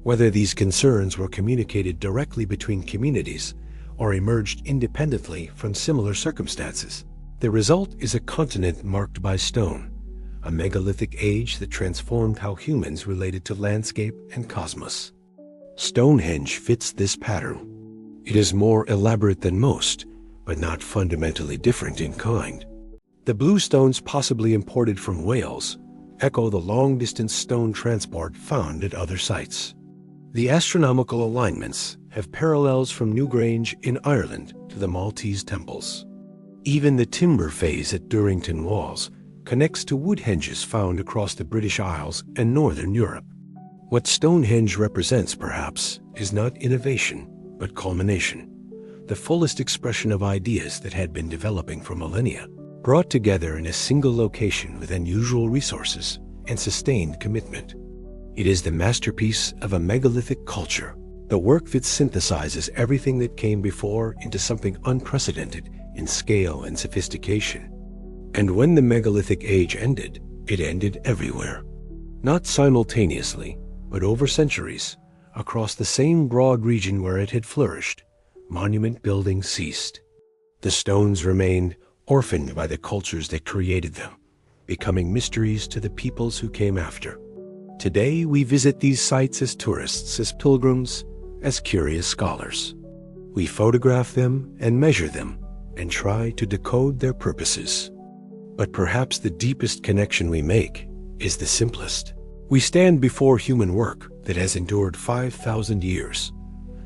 Whether these concerns were communicated directly between communities or emerged independently from similar circumstances, the result is a continent marked by stone, a megalithic age that transformed how humans related to landscape and cosmos. Stonehenge fits this pattern. It is more elaborate than most, but not fundamentally different in kind. The blue stones, possibly imported from Wales, echo the long-distance stone transport found at other sites. The astronomical alignments have parallels from Newgrange in Ireland to the Maltese temples. Even the timber phase at Durrington Walls connects to wood henges found across the British Isles and Northern Europe. What Stonehenge represents, perhaps, is not innovation, but culmination, the fullest expression of ideas that had been developing for millennia, brought together in a single location with unusual resources and sustained commitment. It is the masterpiece of a megalithic culture, the work that synthesizes everything that came before into something unprecedented in scale and sophistication. And when the megalithic age ended, it ended everywhere. Not simultaneously, but over centuries, across the same broad region where it had flourished, monument building ceased. The stones remained orphaned by the cultures that created them, becoming mysteries to the peoples who came after. Today we visit these sites as tourists, as pilgrims, as curious scholars. We photograph them and measure them and try to decode their purposes. But perhaps the deepest connection we make is the simplest. We stand before human work that has endured 5,000 years,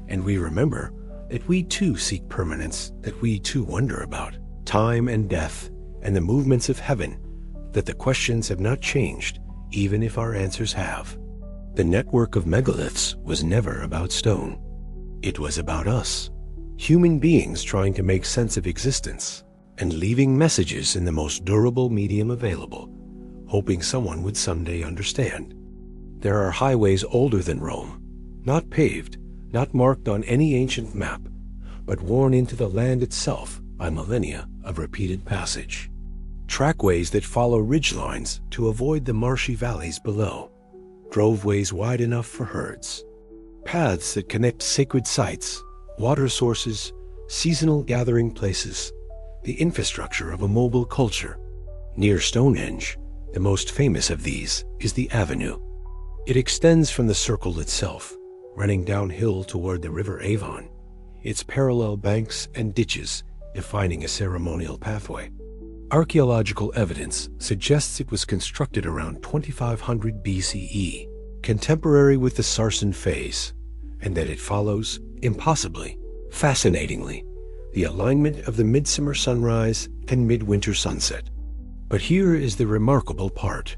and we remember that we too seek permanence, that we too wonder about time and death and the movements of heaven, that the questions have not changed even if our answers have. The network of megaliths was never about stone. It was about us, human beings trying to make sense of existence and leaving messages in the most durable medium available, hoping someone would someday understand. There are highways older than Rome, not paved, not marked on any ancient map, but worn into the land itself by millennia of repeated passage. Trackways that follow ridgelines to avoid the marshy valleys below, droveways wide enough for herds, paths that connect sacred sites, water sources, seasonal gathering places, the infrastructure of a mobile culture. Near Stonehenge, the most famous of these is the Avenue. It extends from the circle itself, running downhill toward the River Avon, its parallel banks and ditches defining a ceremonial pathway. Archaeological evidence suggests it was constructed around 2500 BCE, contemporary with the Sarsen phase, and that it follows, impossibly, fascinatingly, the alignment of the midsummer sunrise and midwinter sunset. But here is the remarkable part.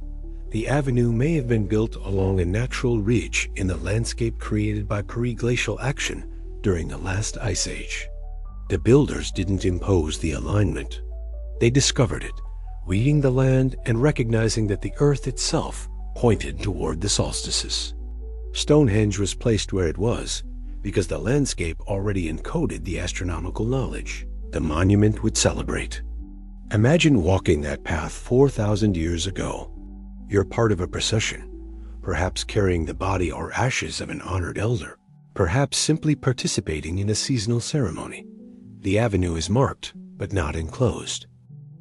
The avenue may have been built along a natural ridge in the landscape created by periglacial action during the last ice age. The builders didn't impose the alignment. They discovered it, reading the land and recognizing that the earth itself pointed toward the solstices. Stonehenge was placed where it was because the landscape already encoded the astronomical knowledge the monument would celebrate. Imagine walking that path 4,000 years ago. You're part of a procession, perhaps carrying the body or ashes of an honored elder, perhaps simply participating in a seasonal ceremony. The avenue is marked, but not enclosed.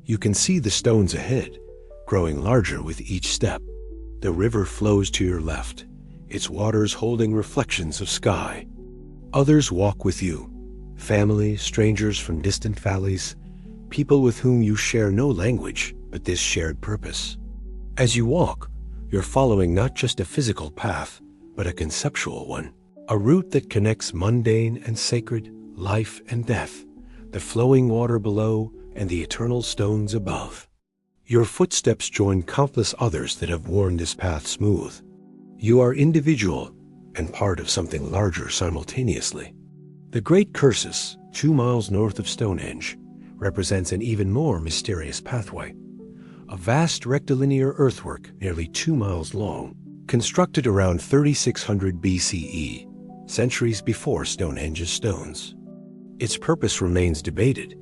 You can see the stones ahead, growing larger with each step. The river flows to your left, its waters holding reflections of sky. Others walk with you, family, strangers from distant valleys, people with whom you share no language, but this shared purpose. As you walk, you're following not just a physical path, but a conceptual one, a route that connects mundane and sacred, life and death, the flowing water below and the eternal stones above. Your footsteps join countless others that have worn this path smooth. You are individual and part of something larger simultaneously. The Great Cursus, 2 miles north of Stonehenge, represents an even more mysterious pathway. A vast rectilinear earthwork nearly 2 miles long, constructed around 3600 BCE, centuries before Stonehenge's stones. Its purpose remains debated.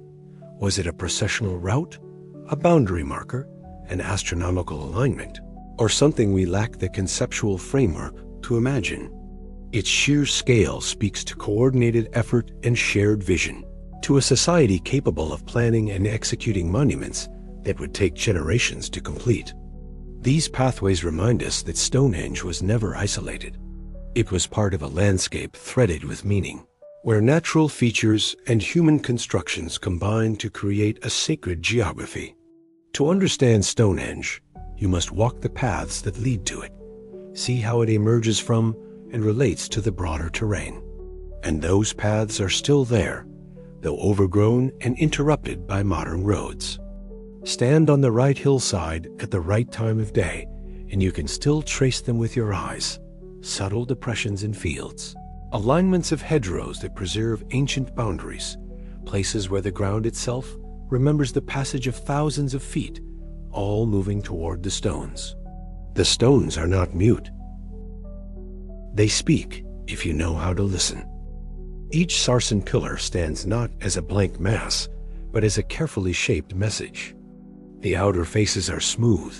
Was it a processional route, a boundary marker, an astronomical alignment, or something we lack the conceptual framework to imagine? Its sheer scale speaks to coordinated effort and shared vision, to a society capable of planning and executing monuments that would take generations to complete. These pathways remind us that Stonehenge was never isolated. It was part of a landscape threaded with meaning, where natural features and human constructions combine to create a sacred geography. To understand Stonehenge, you must walk the paths that lead to it, see how it emerges from and relates to the broader terrain. And those paths are still there, though overgrown and interrupted by modern roads. Stand on the right hillside at the right time of day, and you can still trace them with your eyes. Subtle depressions in fields, alignments of hedgerows that preserve ancient boundaries, places where the ground itself remembers the passage of thousands of feet, all moving toward the stones. The stones are not mute. They speak if you know how to listen. Each sarsen pillar stands not as a blank mass, but as a carefully shaped message. The outer faces are smooth,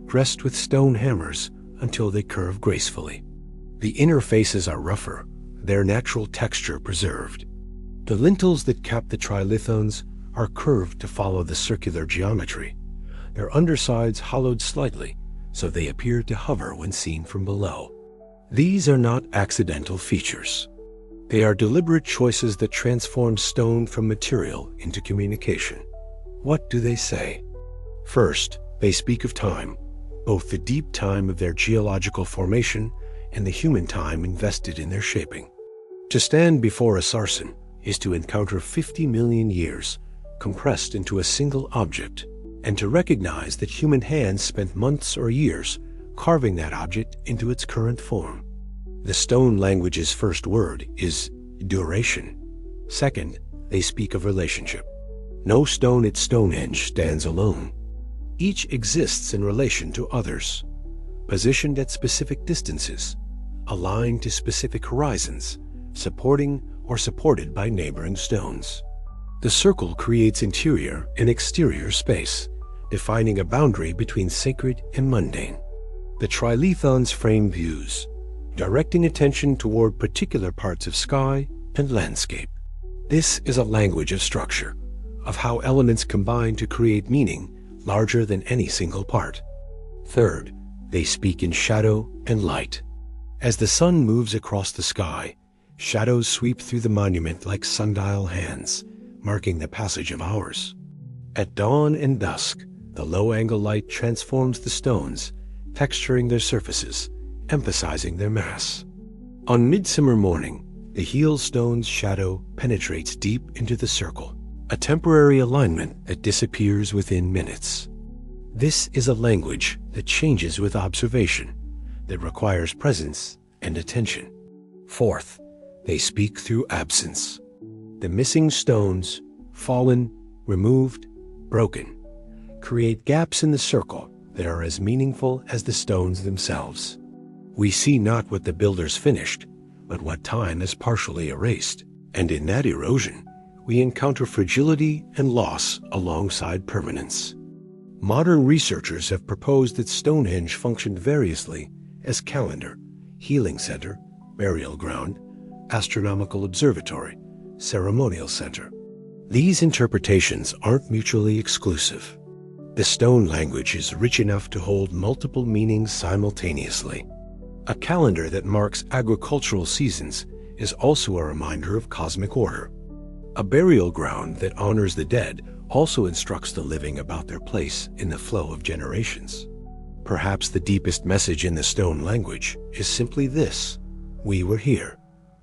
dressed with stone hammers until they curve gracefully. The inner faces are rougher, their natural texture preserved. The lintels that cap the trilithons are curved to follow the circular geometry, their undersides hollowed slightly so they appear to hover when seen from below. These are not accidental features. They are deliberate choices that transform stone from material into communication. What do they say? First, they speak of time, both the deep time of their geological formation and the human time invested in their shaping. To stand before a sarsen is to encounter 50 million years compressed into a single object, and to recognize that human hands spent months or years carving that object into its current form. The stone language's first word is duration. Second, they speak of relationship. No stone at Stonehenge stands alone. Each exists in relation to others, positioned at specific distances, aligned to specific horizons, supporting or supported by neighboring stones. The circle creates interior and exterior space, defining a boundary between sacred and mundane. The trilithons frame views, directing attention toward particular parts of sky and landscape. This is a language of structure, of how elements combine to create meaning larger than any single part. Third, they speak in shadow and light. As the sun moves across the sky, shadows sweep through the monument like sundial hands, marking the passage of hours. At dawn and dusk, the low-angle light transforms the stones, texturing their surfaces, emphasizing their mass. On midsummer morning, the heel stone's shadow penetrates deep into the circle, a temporary alignment that disappears within minutes. This is a language that changes with observation, that requires presence and attention. Fourth, they speak through absence. The missing stones, fallen, removed, broken, create gaps in the circle that are as meaningful as the stones themselves. We see not what the builders finished, but what time has partially erased, and in that erosion, we encounter fragility and loss alongside permanence. Modern researchers have proposed that Stonehenge functioned variously as calendar, healing center, burial ground, astronomical observatory, ceremonial center. These interpretations aren't mutually exclusive. The stone language is rich enough to hold multiple meanings simultaneously. A calendar that marks agricultural seasons is also a reminder of cosmic order. A burial ground that honors the dead also instructs the living about their place in the flow of generations. Perhaps the deepest message in the stone language is simply this: we were here.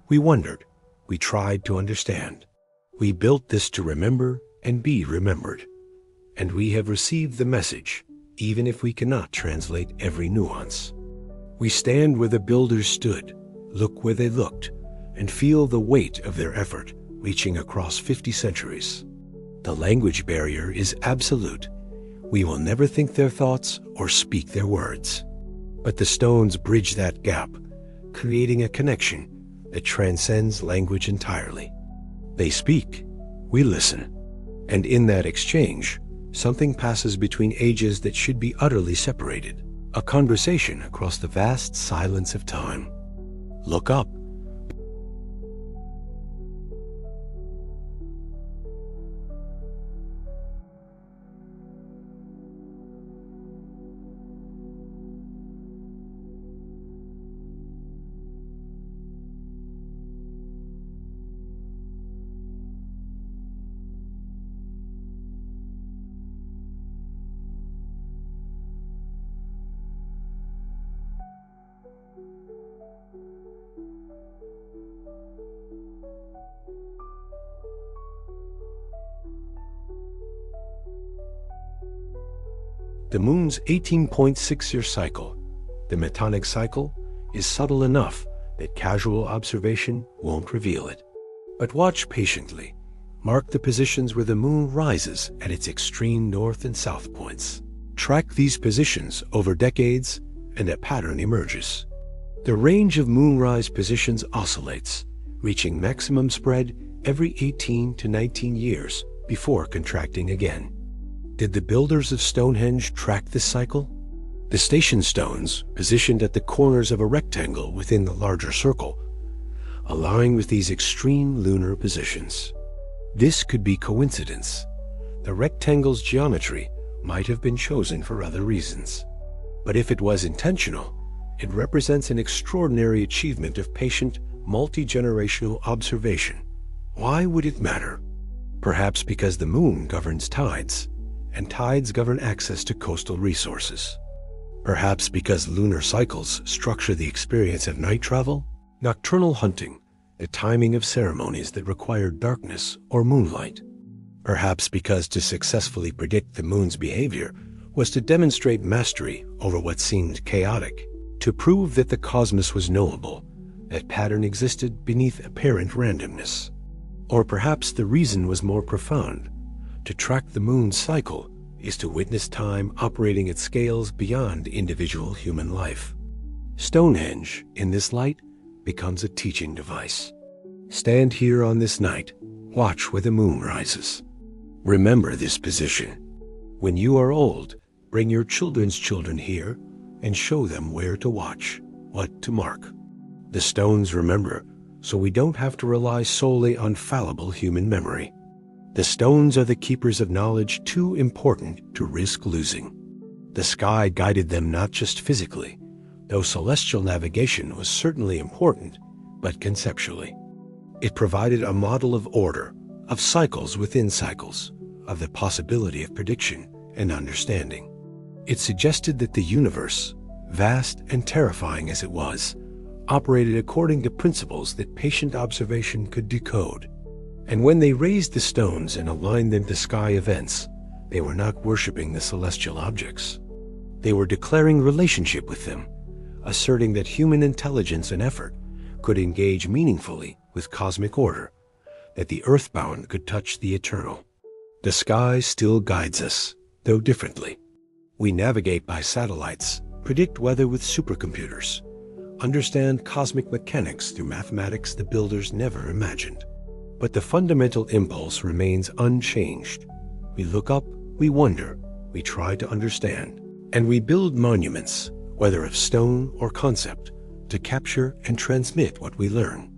We wondered. We tried to understand. We built this to remember and be remembered. And we have received the message, even if we cannot translate every nuance. We stand where the builders stood, look where they looked, and feel the weight of their effort reaching across 50 centuries. The language barrier is absolute. We will never think their thoughts or speak their words. But the stones bridge that gap, creating a connection that transcends language entirely. They speak, we listen, and in that exchange, something passes between ages that should be utterly separated, a conversation across the vast silence of time. Look up. The moon's 18.6-year cycle, the metonic cycle, is subtle enough that casual observation won't reveal it. But watch patiently. Mark the positions where the moon rises at its extreme north and south points. Track these positions over decades, and a pattern emerges. The range of moonrise positions oscillates, reaching maximum spread every 18 to 19 years before contracting again. Did the builders of Stonehenge track this cycle? The station stones, positioned at the corners of a rectangle within the larger circle, align with these extreme lunar positions. This could be coincidence. The rectangle's geometry might have been chosen for other reasons. But if it was intentional, it represents an extraordinary achievement of patient, multi-generational observation. Why would it matter? Perhaps because the moon governs tides, and tides govern access to coastal resources. Perhaps because lunar cycles structure the experience of night travel, nocturnal hunting, the timing of ceremonies that require darkness or moonlight. Perhaps because to successfully predict the moon's behavior was to demonstrate mastery over what seemed chaotic, to prove that the cosmos was knowable, that pattern existed beneath apparent randomness. Or perhaps the reason was more profound. To track the moon's cycle is to witness time operating at scales beyond individual human life. Stonehenge, in this light, becomes a teaching device. Stand here on this night, watch where the moon rises. Remember this position. When you are old, bring your children's children here and show them where to watch, what to mark. The stones remember, so we don't have to rely solely on fallible human memory. The stones are the keepers of knowledge too important to risk losing. The sky guided them not just physically, though celestial navigation was certainly important, but conceptually. It provided a model of order, of cycles within cycles, of the possibility of prediction and understanding. It suggested that the universe, vast and terrifying as it was, operated according to principles that patient observation could decode. And when they raised the stones and aligned them to sky events, they were not worshiping the celestial objects. They were declaring relationship with them, asserting that human intelligence and effort could engage meaningfully with cosmic order, that the earthbound could touch the eternal. The sky still guides us, though differently. We navigate by satellites, predict weather with supercomputers, understand cosmic mechanics through mathematics the builders never imagined. But the fundamental impulse remains unchanged. We look up, we wonder, we try to understand, and we build monuments, whether of stone or concept, to capture and transmit what we learn.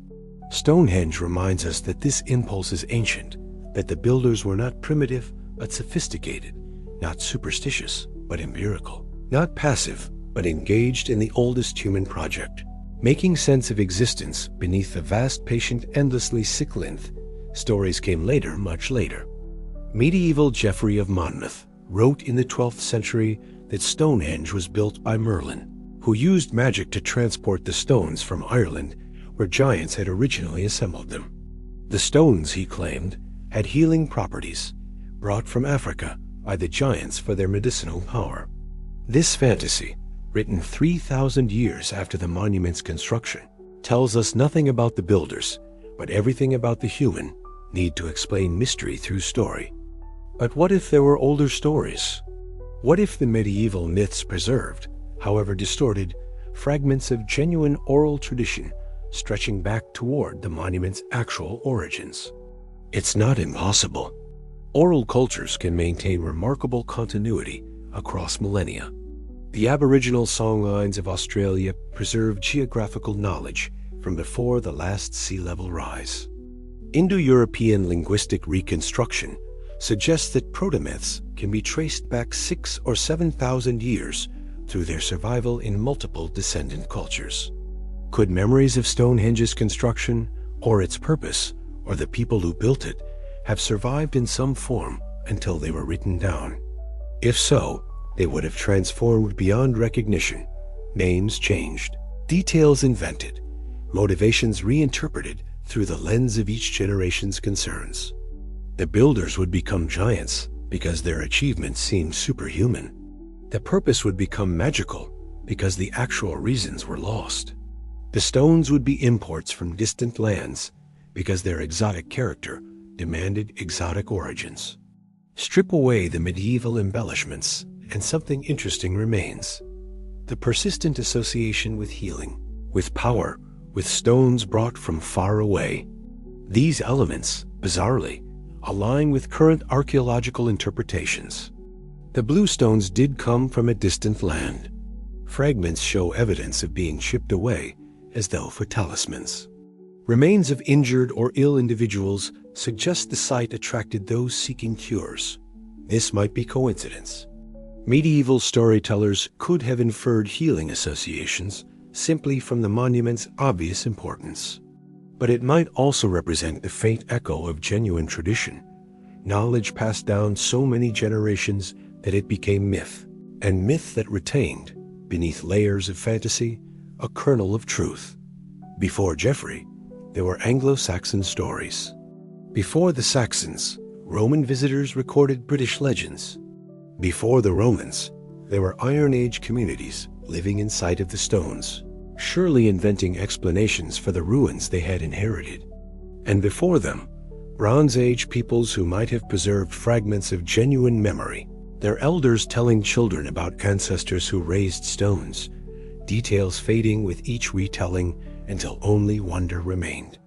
Stonehenge reminds us that this impulse is ancient, that the builders were not primitive but sophisticated, not superstitious but empirical, not passive but engaged in the oldest human project. Making sense of existence beneath the vast, patient, endlessly cyclinth, stories came later, much later. Medieval Geoffrey of Monmouth wrote in the 12th century that Stonehenge was built by Merlin, who used magic to transport the stones from Ireland, where giants had originally assembled them. The stones, he claimed, had healing properties, brought from Africa by the giants for their medicinal power. This fantasy, written 3,000 years after the monument's construction, tells us nothing about the builders, but everything about the human need to explain mystery through story. But what if there were older stories? What if the medieval myths preserved, however distorted, fragments of genuine oral tradition stretching back toward the monument's actual origins? It's not impossible. Oral cultures can maintain remarkable continuity across millennia. The Aboriginal songlines of Australia preserve geographical knowledge from before the last sea level rise. Indo-European linguistic reconstruction suggests that proto-myths can be traced back 6,000 or 7,000 years through their survival in multiple descendant cultures. Could memories of Stonehenge's construction, or its purpose, or the people who built it, have survived in some form until they were written down? If so, they would have transformed beyond recognition, names changed, details invented, motivations reinterpreted through the lens of each generation's concerns. The builders would become giants because their achievements seemed superhuman. The purpose would become magical because the actual reasons were lost. The stones would be imports from distant lands because their exotic character demanded exotic origins. Strip away the medieval embellishments, and something interesting remains. The persistent association with healing, with power, with stones brought from far away. These elements, bizarrely, align with current archaeological interpretations. The blue stones did come from a distant land. Fragments show evidence of being shipped away, as though for talismans. Remains of injured or ill individuals suggest the site attracted those seeking cures. This might be coincidence. Medieval storytellers could have inferred healing associations simply from the monument's obvious importance. But it might also represent the faint echo of genuine tradition, knowledge passed down so many generations that it became myth, and myth that retained, beneath layers of fantasy, a kernel of truth. Before Geoffrey, there were Anglo-Saxon stories. Before the Saxons, Roman visitors recorded British legends. Before the Romans, there were Iron Age communities living in sight of the stones, surely inventing explanations for the ruins they had inherited. And before them, Bronze Age peoples who might have preserved fragments of genuine memory, their elders telling children about ancestors who raised stones, details fading with each retelling until only wonder remained.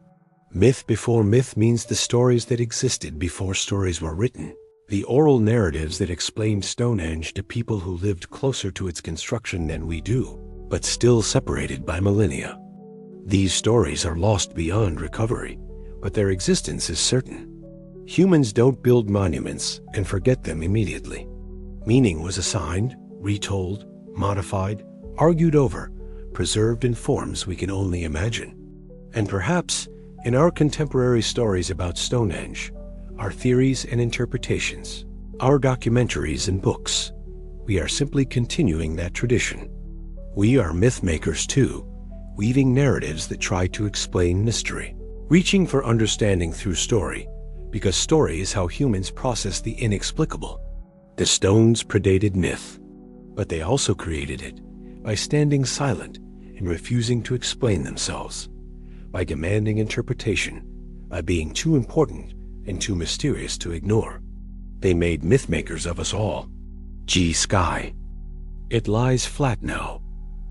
Myth before myth means the stories that existed before stories were written, the oral narratives that explained Stonehenge to people who lived closer to its construction than we do, but still separated by millennia. These stories are lost beyond recovery, but their existence is certain. Humans don't build monuments and forget them immediately. Meaning was assigned, retold, modified, argued over, preserved in forms we can only imagine. And perhaps, in our contemporary stories about Stonehenge, our theories and interpretations, our documentaries and books, we are simply continuing that tradition. We are myth makers too, weaving narratives that try to explain mystery, reaching for understanding through story, because story is how humans process the inexplicable. The stones predated myth, but they also created it by standing silent and refusing to explain themselves, by demanding interpretation, by being too important and too mysterious to ignore. They made myth makers of us all. G. Sky. It lies flat now,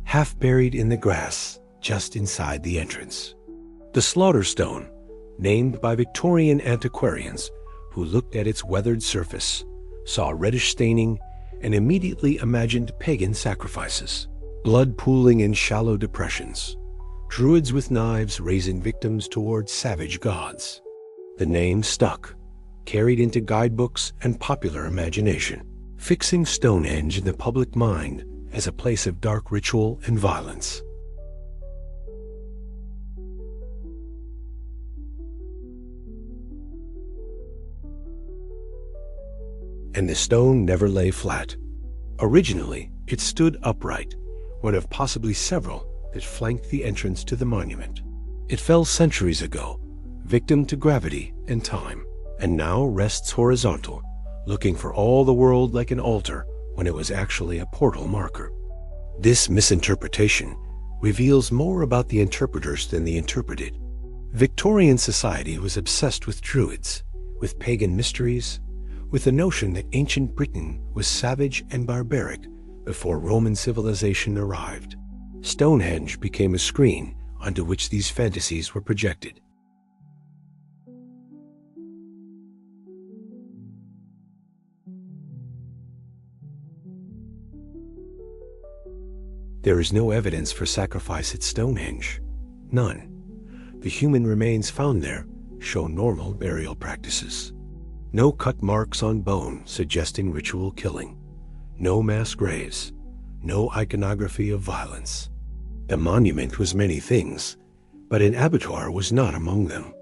half buried in the grass just inside the entrance. The Slaughter Stone, named by Victorian antiquarians who looked at its weathered surface, saw reddish staining, and immediately imagined pagan sacrifices. blood pooling in shallow depressions, druids with knives raising victims towards savage gods. The name stuck, carried into guidebooks and popular imagination, fixing Stonehenge in the public mind as a place of dark ritual and violence. And the stone never lay flat. Originally, it stood upright, one of possibly several that flanked the entrance to the monument. It fell centuries ago, victim to gravity and time, and now rests horizontal, looking for all the world like an altar when it was actually a portal marker. This misinterpretation reveals more about the interpreters than the interpreted. Victorian society was obsessed with druids, with pagan mysteries, with the notion that ancient Britain was savage and barbaric before Roman civilization arrived. Stonehenge became a screen onto which these fantasies were projected. There is no evidence for sacrifice at Stonehenge. None. The human remains found there show normal burial practices. No cut marks on bone suggesting ritual killing. No mass graves. No iconography of violence. The monument was many things, but an abattoir was not among them.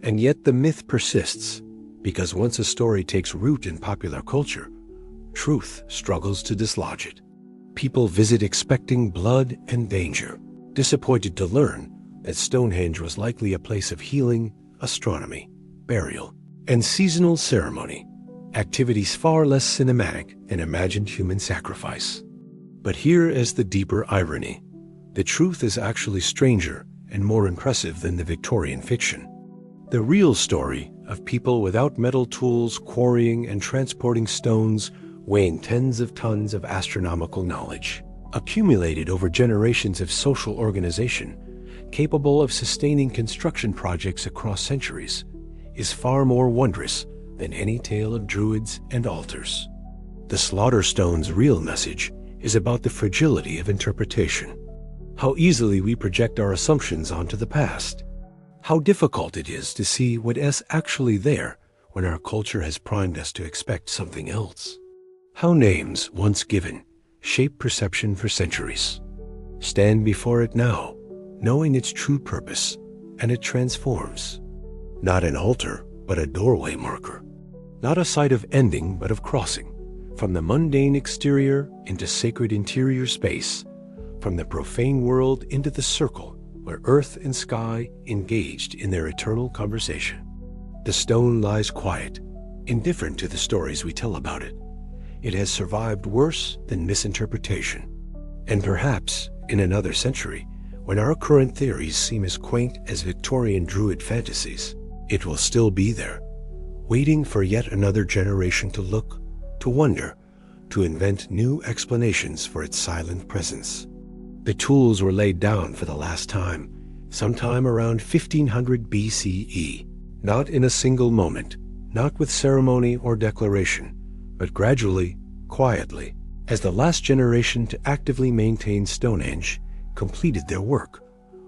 And yet the myth persists, because once a story takes root in popular culture, truth struggles to dislodge it. People visit expecting blood and danger, disappointed to learn that Stonehenge was likely a place of healing, astronomy, burial, and seasonal ceremony, activities far less cinematic than imagined human sacrifice. But here is the deeper irony. The truth is actually stranger and more impressive than the Victorian fiction. The real story of people without metal tools quarrying and transporting stones weighing tens of tons of astronomical knowledge, accumulated over generations of social organization, capable of sustaining construction projects across centuries, is far more wondrous than any tale of druids and altars. The slaughter stone's real message is about the fragility of interpretation. How easily we project our assumptions onto the past. How difficult it is to see what is actually there when our culture has primed us to expect something else. How names, once given, shape perception for centuries. Stand before it now, knowing its true purpose, and it transforms. Not an altar, but a doorway marker. Not a site of ending, but of crossing. From the mundane exterior into sacred interior space. From the profane world into the circle where earth and sky engaged in their eternal conversation. The stone lies quiet, indifferent to the stories we tell about it. It has survived worse than misinterpretation. And perhaps, in another century, when our current theories seem as quaint as Victorian druid fantasies, it will still be there, waiting for yet another generation to look, to wonder, to invent new explanations for its silent presence. The tools were laid down for the last time, sometime around 1500 BCE, not in a single moment, not with ceremony or declaration, but gradually, quietly, as the last generation to actively maintain Stonehenge completed their work,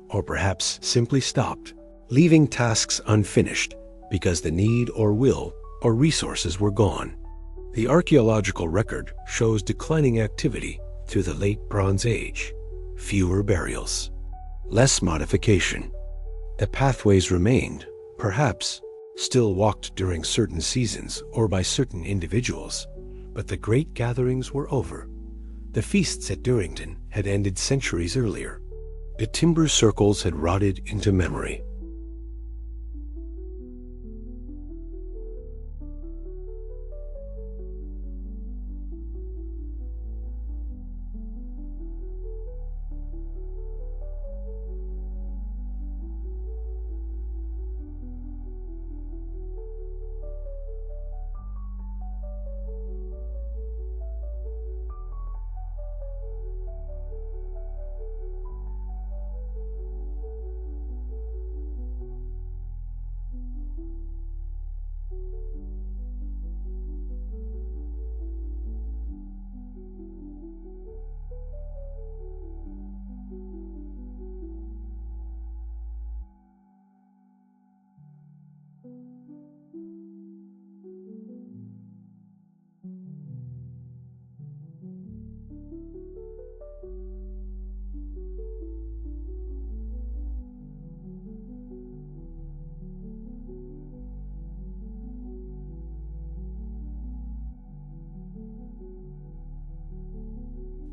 or perhaps simply stopped, leaving tasks unfinished because the need or will or resources were gone. The archaeological record shows declining activity through the late Bronze Age, fewer burials, less modification. The pathways remained, perhaps, still walked during certain seasons or by certain individuals, but the great gatherings were over. The feasts at Durrington had ended centuries earlier. The timber circles had rotted into memory.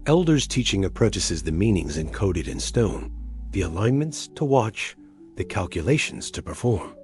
Elders teaching apprentices the meanings encoded in stone, the alignments to watch, the calculations to perform.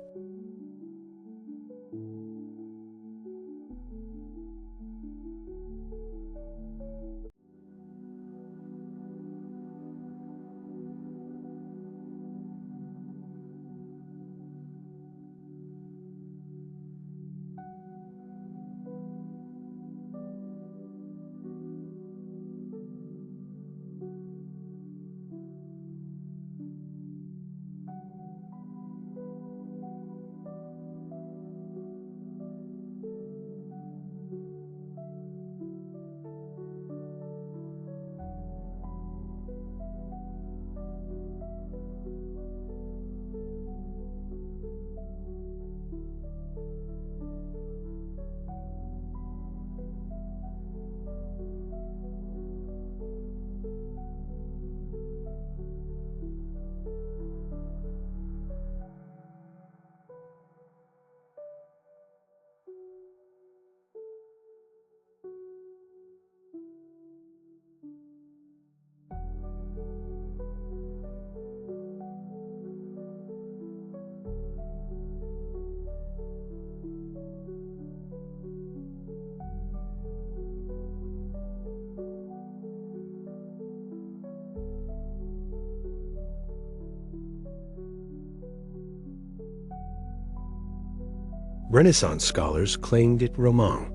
Renaissance scholars claimed it Roman.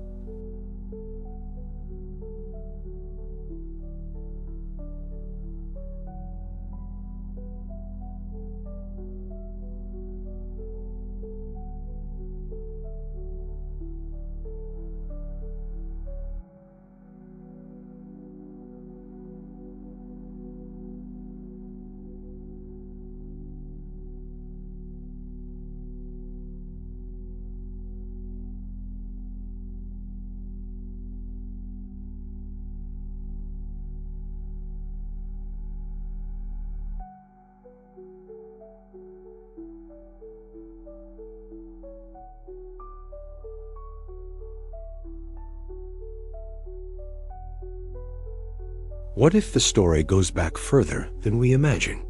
What if the story goes back further than we imagine?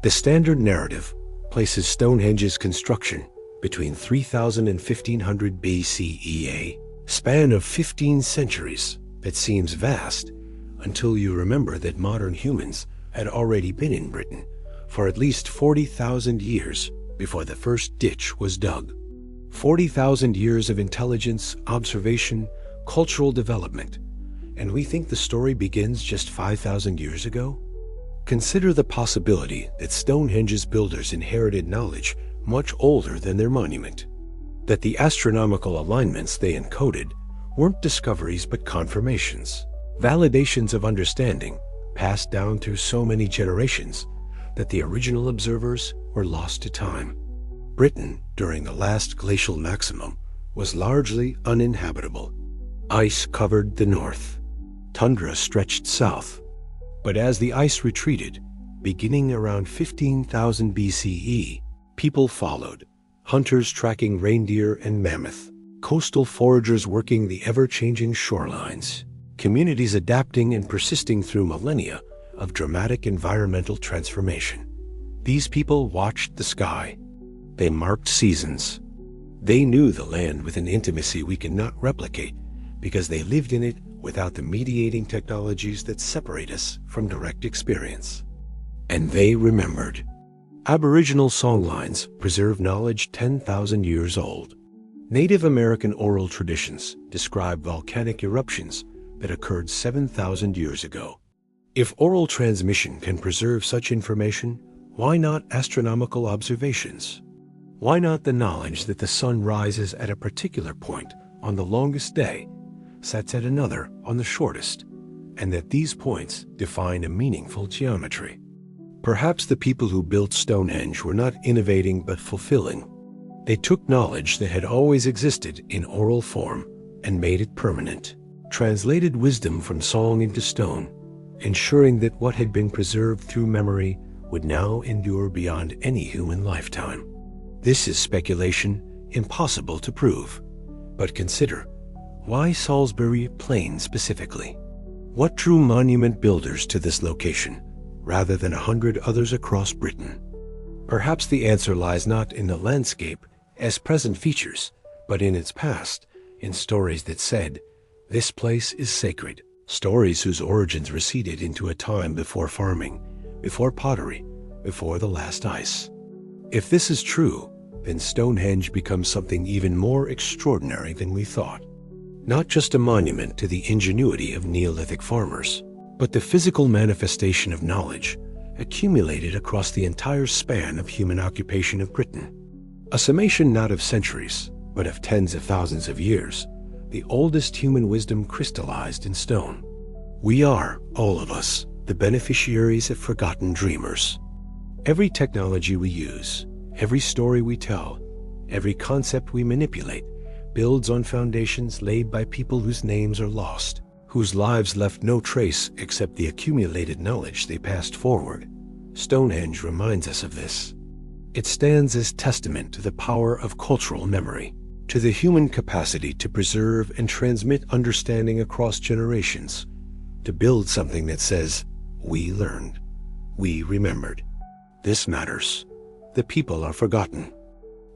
The standard narrative places Stonehenge's construction between 3000 and 1500 BCE, a span of 15 centuries that seems vast until you remember that modern humans had already been in Britain for at least 40,000 years before the first ditch was dug. 40,000 years of intelligence, observation, cultural development, and we think the story begins just 5,000 years ago? Consider the possibility that Stonehenge's builders inherited knowledge much older than their monument, that the astronomical alignments they encoded weren't discoveries but confirmations, validations of understanding passed down through so many generations that the original observers were lost to time. Britain, during the last glacial maximum, was largely uninhabitable. Ice covered the north. Tundra stretched south. But as the ice retreated, beginning around 15,000 BCE, people followed, hunters tracking reindeer and mammoth, coastal foragers working the ever-changing shorelines, communities adapting and persisting through millennia of dramatic environmental transformation. These people watched the sky. They marked seasons. They knew the land with an intimacy we cannot replicate because they lived in it without the mediating technologies that separate us from direct experience. And they remembered. Aboriginal songlines preserve knowledge 10,000 years old. Native American oral traditions describe volcanic eruptions that occurred 7,000 years ago. If oral transmission can preserve such information, why not astronomical observations? Why not the knowledge that the sun rises at a particular point on the longest day, sets at another on the shortest, and that these points define a meaningful geometry? Perhaps the people who built Stonehenge were not innovating but fulfilling. They took knowledge that had always existed in oral form and made it permanent, translated wisdom from song into stone, ensuring that what had been preserved through memory would now endure beyond any human lifetime. This is speculation, impossible to prove. But consider, why Salisbury Plain specifically? What drew monument builders to this location, rather than 100 others across Britain? Perhaps the answer lies not in the landscape as present features, but in its past, in stories that said, "This place is sacred." Stories whose origins receded into a time before farming, before pottery, before the last ice. If this is true, then Stonehenge becomes something even more extraordinary than we thought. Not just a monument to the ingenuity of Neolithic farmers, but the physical manifestation of knowledge accumulated across the entire span of human occupation of Britain. A summation not of centuries, but of tens of thousands of years, the oldest human wisdom crystallized in stone. We are, all of us, the beneficiaries of forgotten dreamers. Every technology we use, every story we tell, every concept we manipulate, builds on foundations laid by people whose names are lost, whose lives left no trace except the accumulated knowledge they passed forward. Stonehenge reminds us of this. It stands as testament to the power of cultural memory, to the human capacity to preserve and transmit understanding across generations, to build something that says, "We learned, we remembered. This matters. The people are forgotten,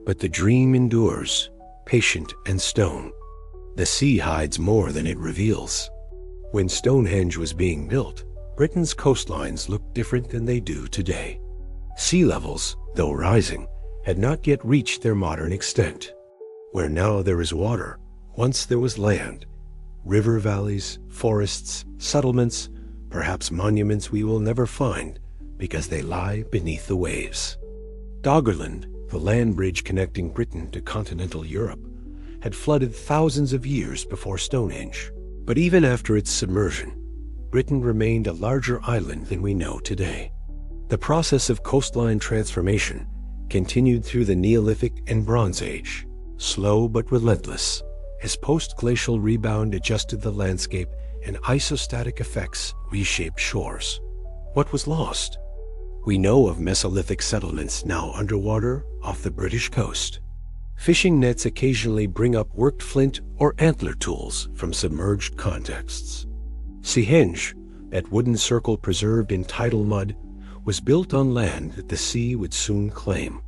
but the dream endures, patient and stone. The sea hides more than it reveals." When Stonehenge was being built, Britain's coastlines looked different than they do today. Sea levels, though rising, had not yet reached their modern extent. Where now there is water, once there was land. River valleys, forests, settlements, perhaps monuments we will never find because they lie beneath the waves. Doggerland, the land bridge connecting Britain to continental Europe, had flooded thousands of years before Stonehenge. But even after its submersion, Britain remained a larger island than we know today. The process of coastline transformation continued through the Neolithic and Bronze Age, slow but relentless, as post-glacial rebound adjusted the landscape and isostatic effects reshaped shores. What was lost? We know of Mesolithic settlements now underwater off the British coast. Fishing nets occasionally bring up worked flint or antler tools from submerged contexts. Stonehenge, that wooden circle preserved in tidal mud, was built on land that the sea would soon claim.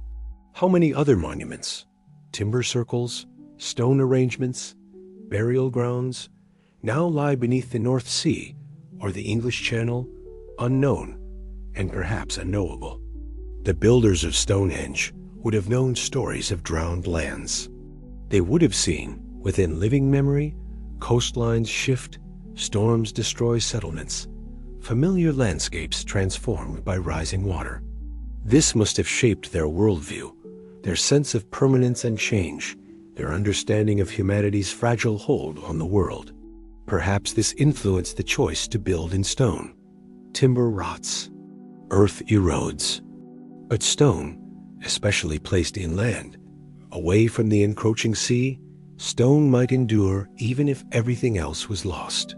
How many other monuments, timber circles, stone arrangements, burial grounds, now lie beneath the North Sea or the English Channel, unknown and perhaps unknowable? The builders of Stonehenge would have known stories of drowned lands. They would have seen, within living memory, coastlines shift, storms destroy settlements, familiar landscapes transformed by rising water. This must have shaped their worldview, their sense of permanence and change, their understanding of humanity's fragile hold on the world. Perhaps this influenced the choice to build in stone. Timber rots, earth erodes, but stone, especially placed inland, away from the encroaching sea, stone might endure even if everything else was lost.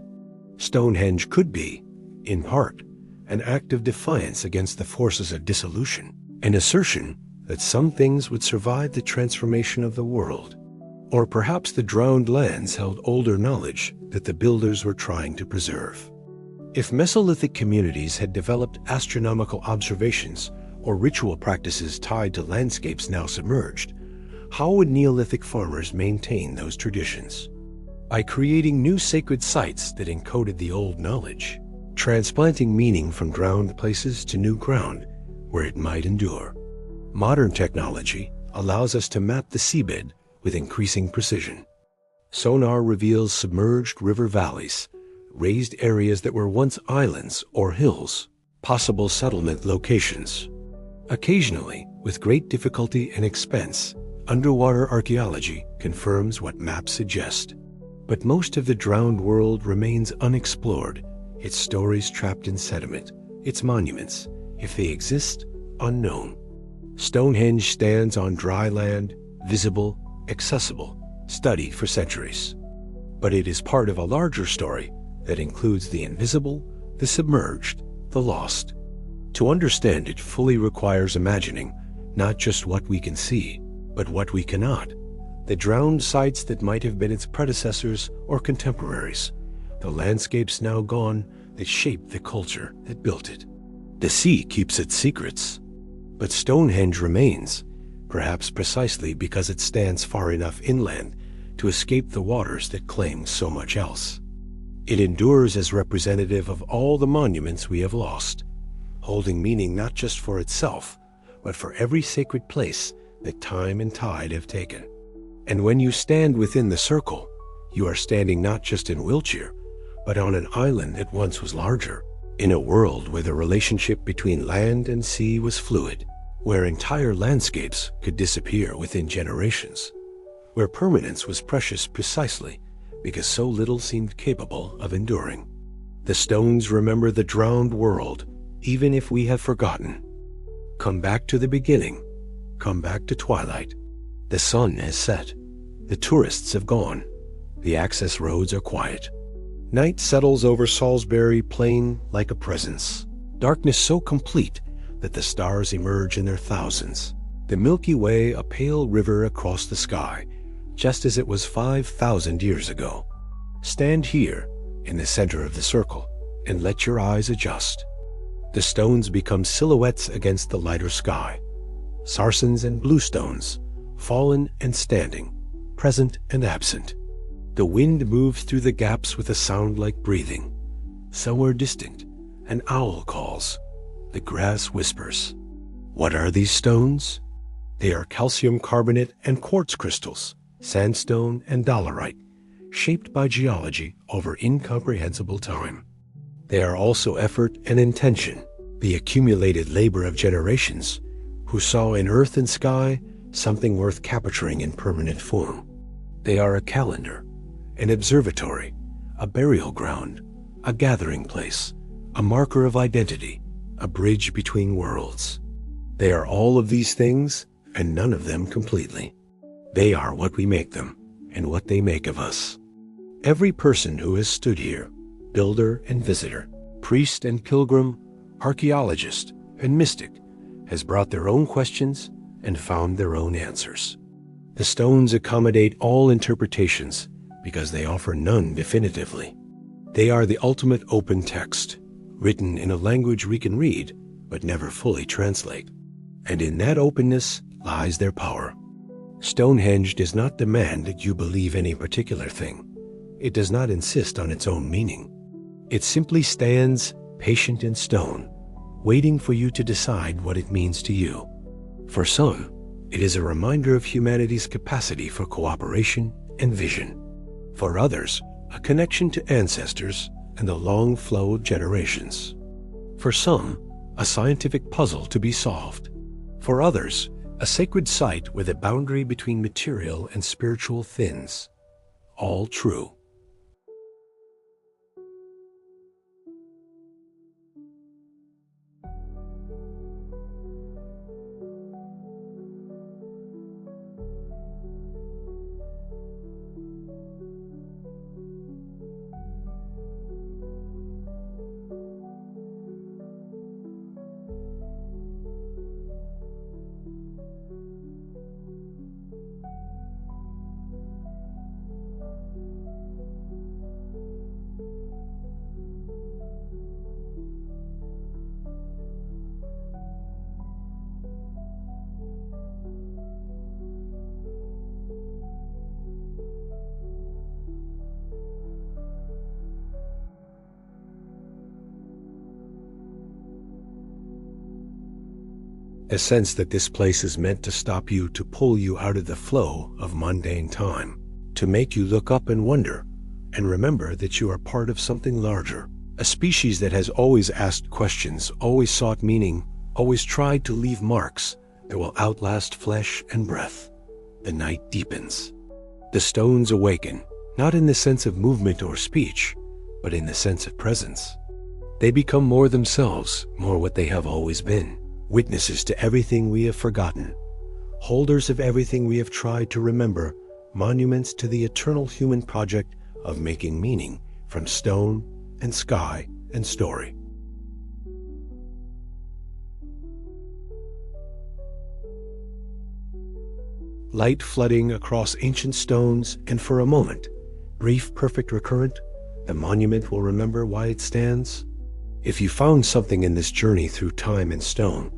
Stonehenge could be, in part, an act of defiance against the forces of dissolution, an assertion that some things would survive the transformation of the world. Or perhaps the drowned lands held older knowledge that the builders were trying to preserve. If Mesolithic communities had developed astronomical observations or ritual practices tied to landscapes now submerged, how would Neolithic farmers maintain those traditions? By creating new sacred sites that encoded the old knowledge, transplanting meaning from drowned places to new ground where it might endure. Modern technology allows us to map the seabed with increasing precision. Sonar reveals submerged river valleys, raised areas that were once islands or hills, possible settlement locations. Occasionally, with great difficulty and expense, underwater archaeology confirms what maps suggest. But most of the drowned world remains unexplored, its stories trapped in sediment, its monuments, if they exist, unknown. Stonehenge stands on dry land, visible, accessible, studied for centuries. But it is part of a larger story that includes the invisible, the submerged, the lost. To understand it fully requires imagining not just what we can see, but what we cannot. The drowned sites that might have been its predecessors or contemporaries, the landscapes now gone that shaped the culture that built it. The sea keeps its secrets, but Stonehenge remains, perhaps precisely because it stands far enough inland to escape the waters that claim so much else. It endures as representative of all the monuments we have lost, holding meaning not just for itself, but for every sacred place that time and tide have taken. And when you stand within the circle, you are standing not just in Wiltshire, but on an island that once was larger, in a world where the relationship between land and sea was fluid, where entire landscapes could disappear within generations, where permanence was precious precisely because so little seemed capable of enduring. The stones remember the drowned world, even if we have forgotten. Come back to the beginning. Come back to twilight. The sun has set. The tourists have gone. The access roads are quiet. Night settles over Salisbury Plain like a presence. Darkness so complete that the stars emerge in their thousands. The Milky Way a pale river across the sky, just as it was 5,000 years ago. Stand here, in the center of the circle, and let your eyes adjust. The stones become silhouettes against the lighter sky. Sarsens and bluestones, fallen and standing, present and absent. The wind moves through the gaps with a sound like breathing. Somewhere distant, an owl calls. The grass whispers. What are these stones? They are calcium carbonate and quartz crystals, sandstone and dolerite, shaped by geology over incomprehensible time. They are also effort and intention, the accumulated labor of generations who saw in earth and sky something worth capturing in permanent form. They are a calendar, an observatory, a burial ground, a gathering place, a marker of identity, a bridge between worlds. They are all of these things and none of them completely. They are what we make them and what they make of us. Every person who has stood here, builder and visitor, priest and pilgrim, archaeologist and mystic, has brought their own questions and found their own answers. The stones accommodate all interpretations because they offer none definitively. They are the ultimate open text, written in a language we can read but never fully translate. And in that openness lies their power. Stonehenge does not demand that you believe any particular thing. It does not insist on its own meaning. It simply stands patient in stone, waiting for you to decide what it means to you. For some, it is a reminder of humanity's capacity for cooperation and vision. For others, a connection to ancestors and the long flow of generations. For some, a scientific puzzle to be solved. For others, a sacred site where the boundary between material and spiritual thins. All true. A sense that this place is meant to stop you, to pull you out of the flow of mundane time, to make you look up and wonder, and remember that you are part of something larger, a species that has always asked questions, always sought meaning, always tried to leave marks that will outlast flesh and breath. The night deepens. The stones awaken, not in the sense of movement or speech, but in the sense of presence. They become more themselves, more what they have always been. Witnesses to everything we have forgotten, holders of everything we have tried to remember, monuments to the eternal human project of making meaning from stone and sky and story. Light flooding across ancient stones, and for a moment, brief, perfect, recurrent, The monument will remember why it stands. If you found something in this journey through time and stone,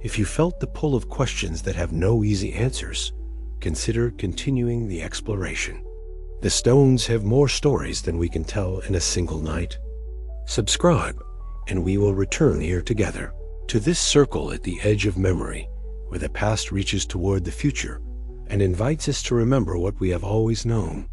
if you felt the pull of questions that have no easy answers, consider continuing the exploration. The stones have more stories than we can tell in a single night. Subscribe, and we will return here together to this circle at the edge of memory, where the past reaches toward the future and invites us to remember what we have always known.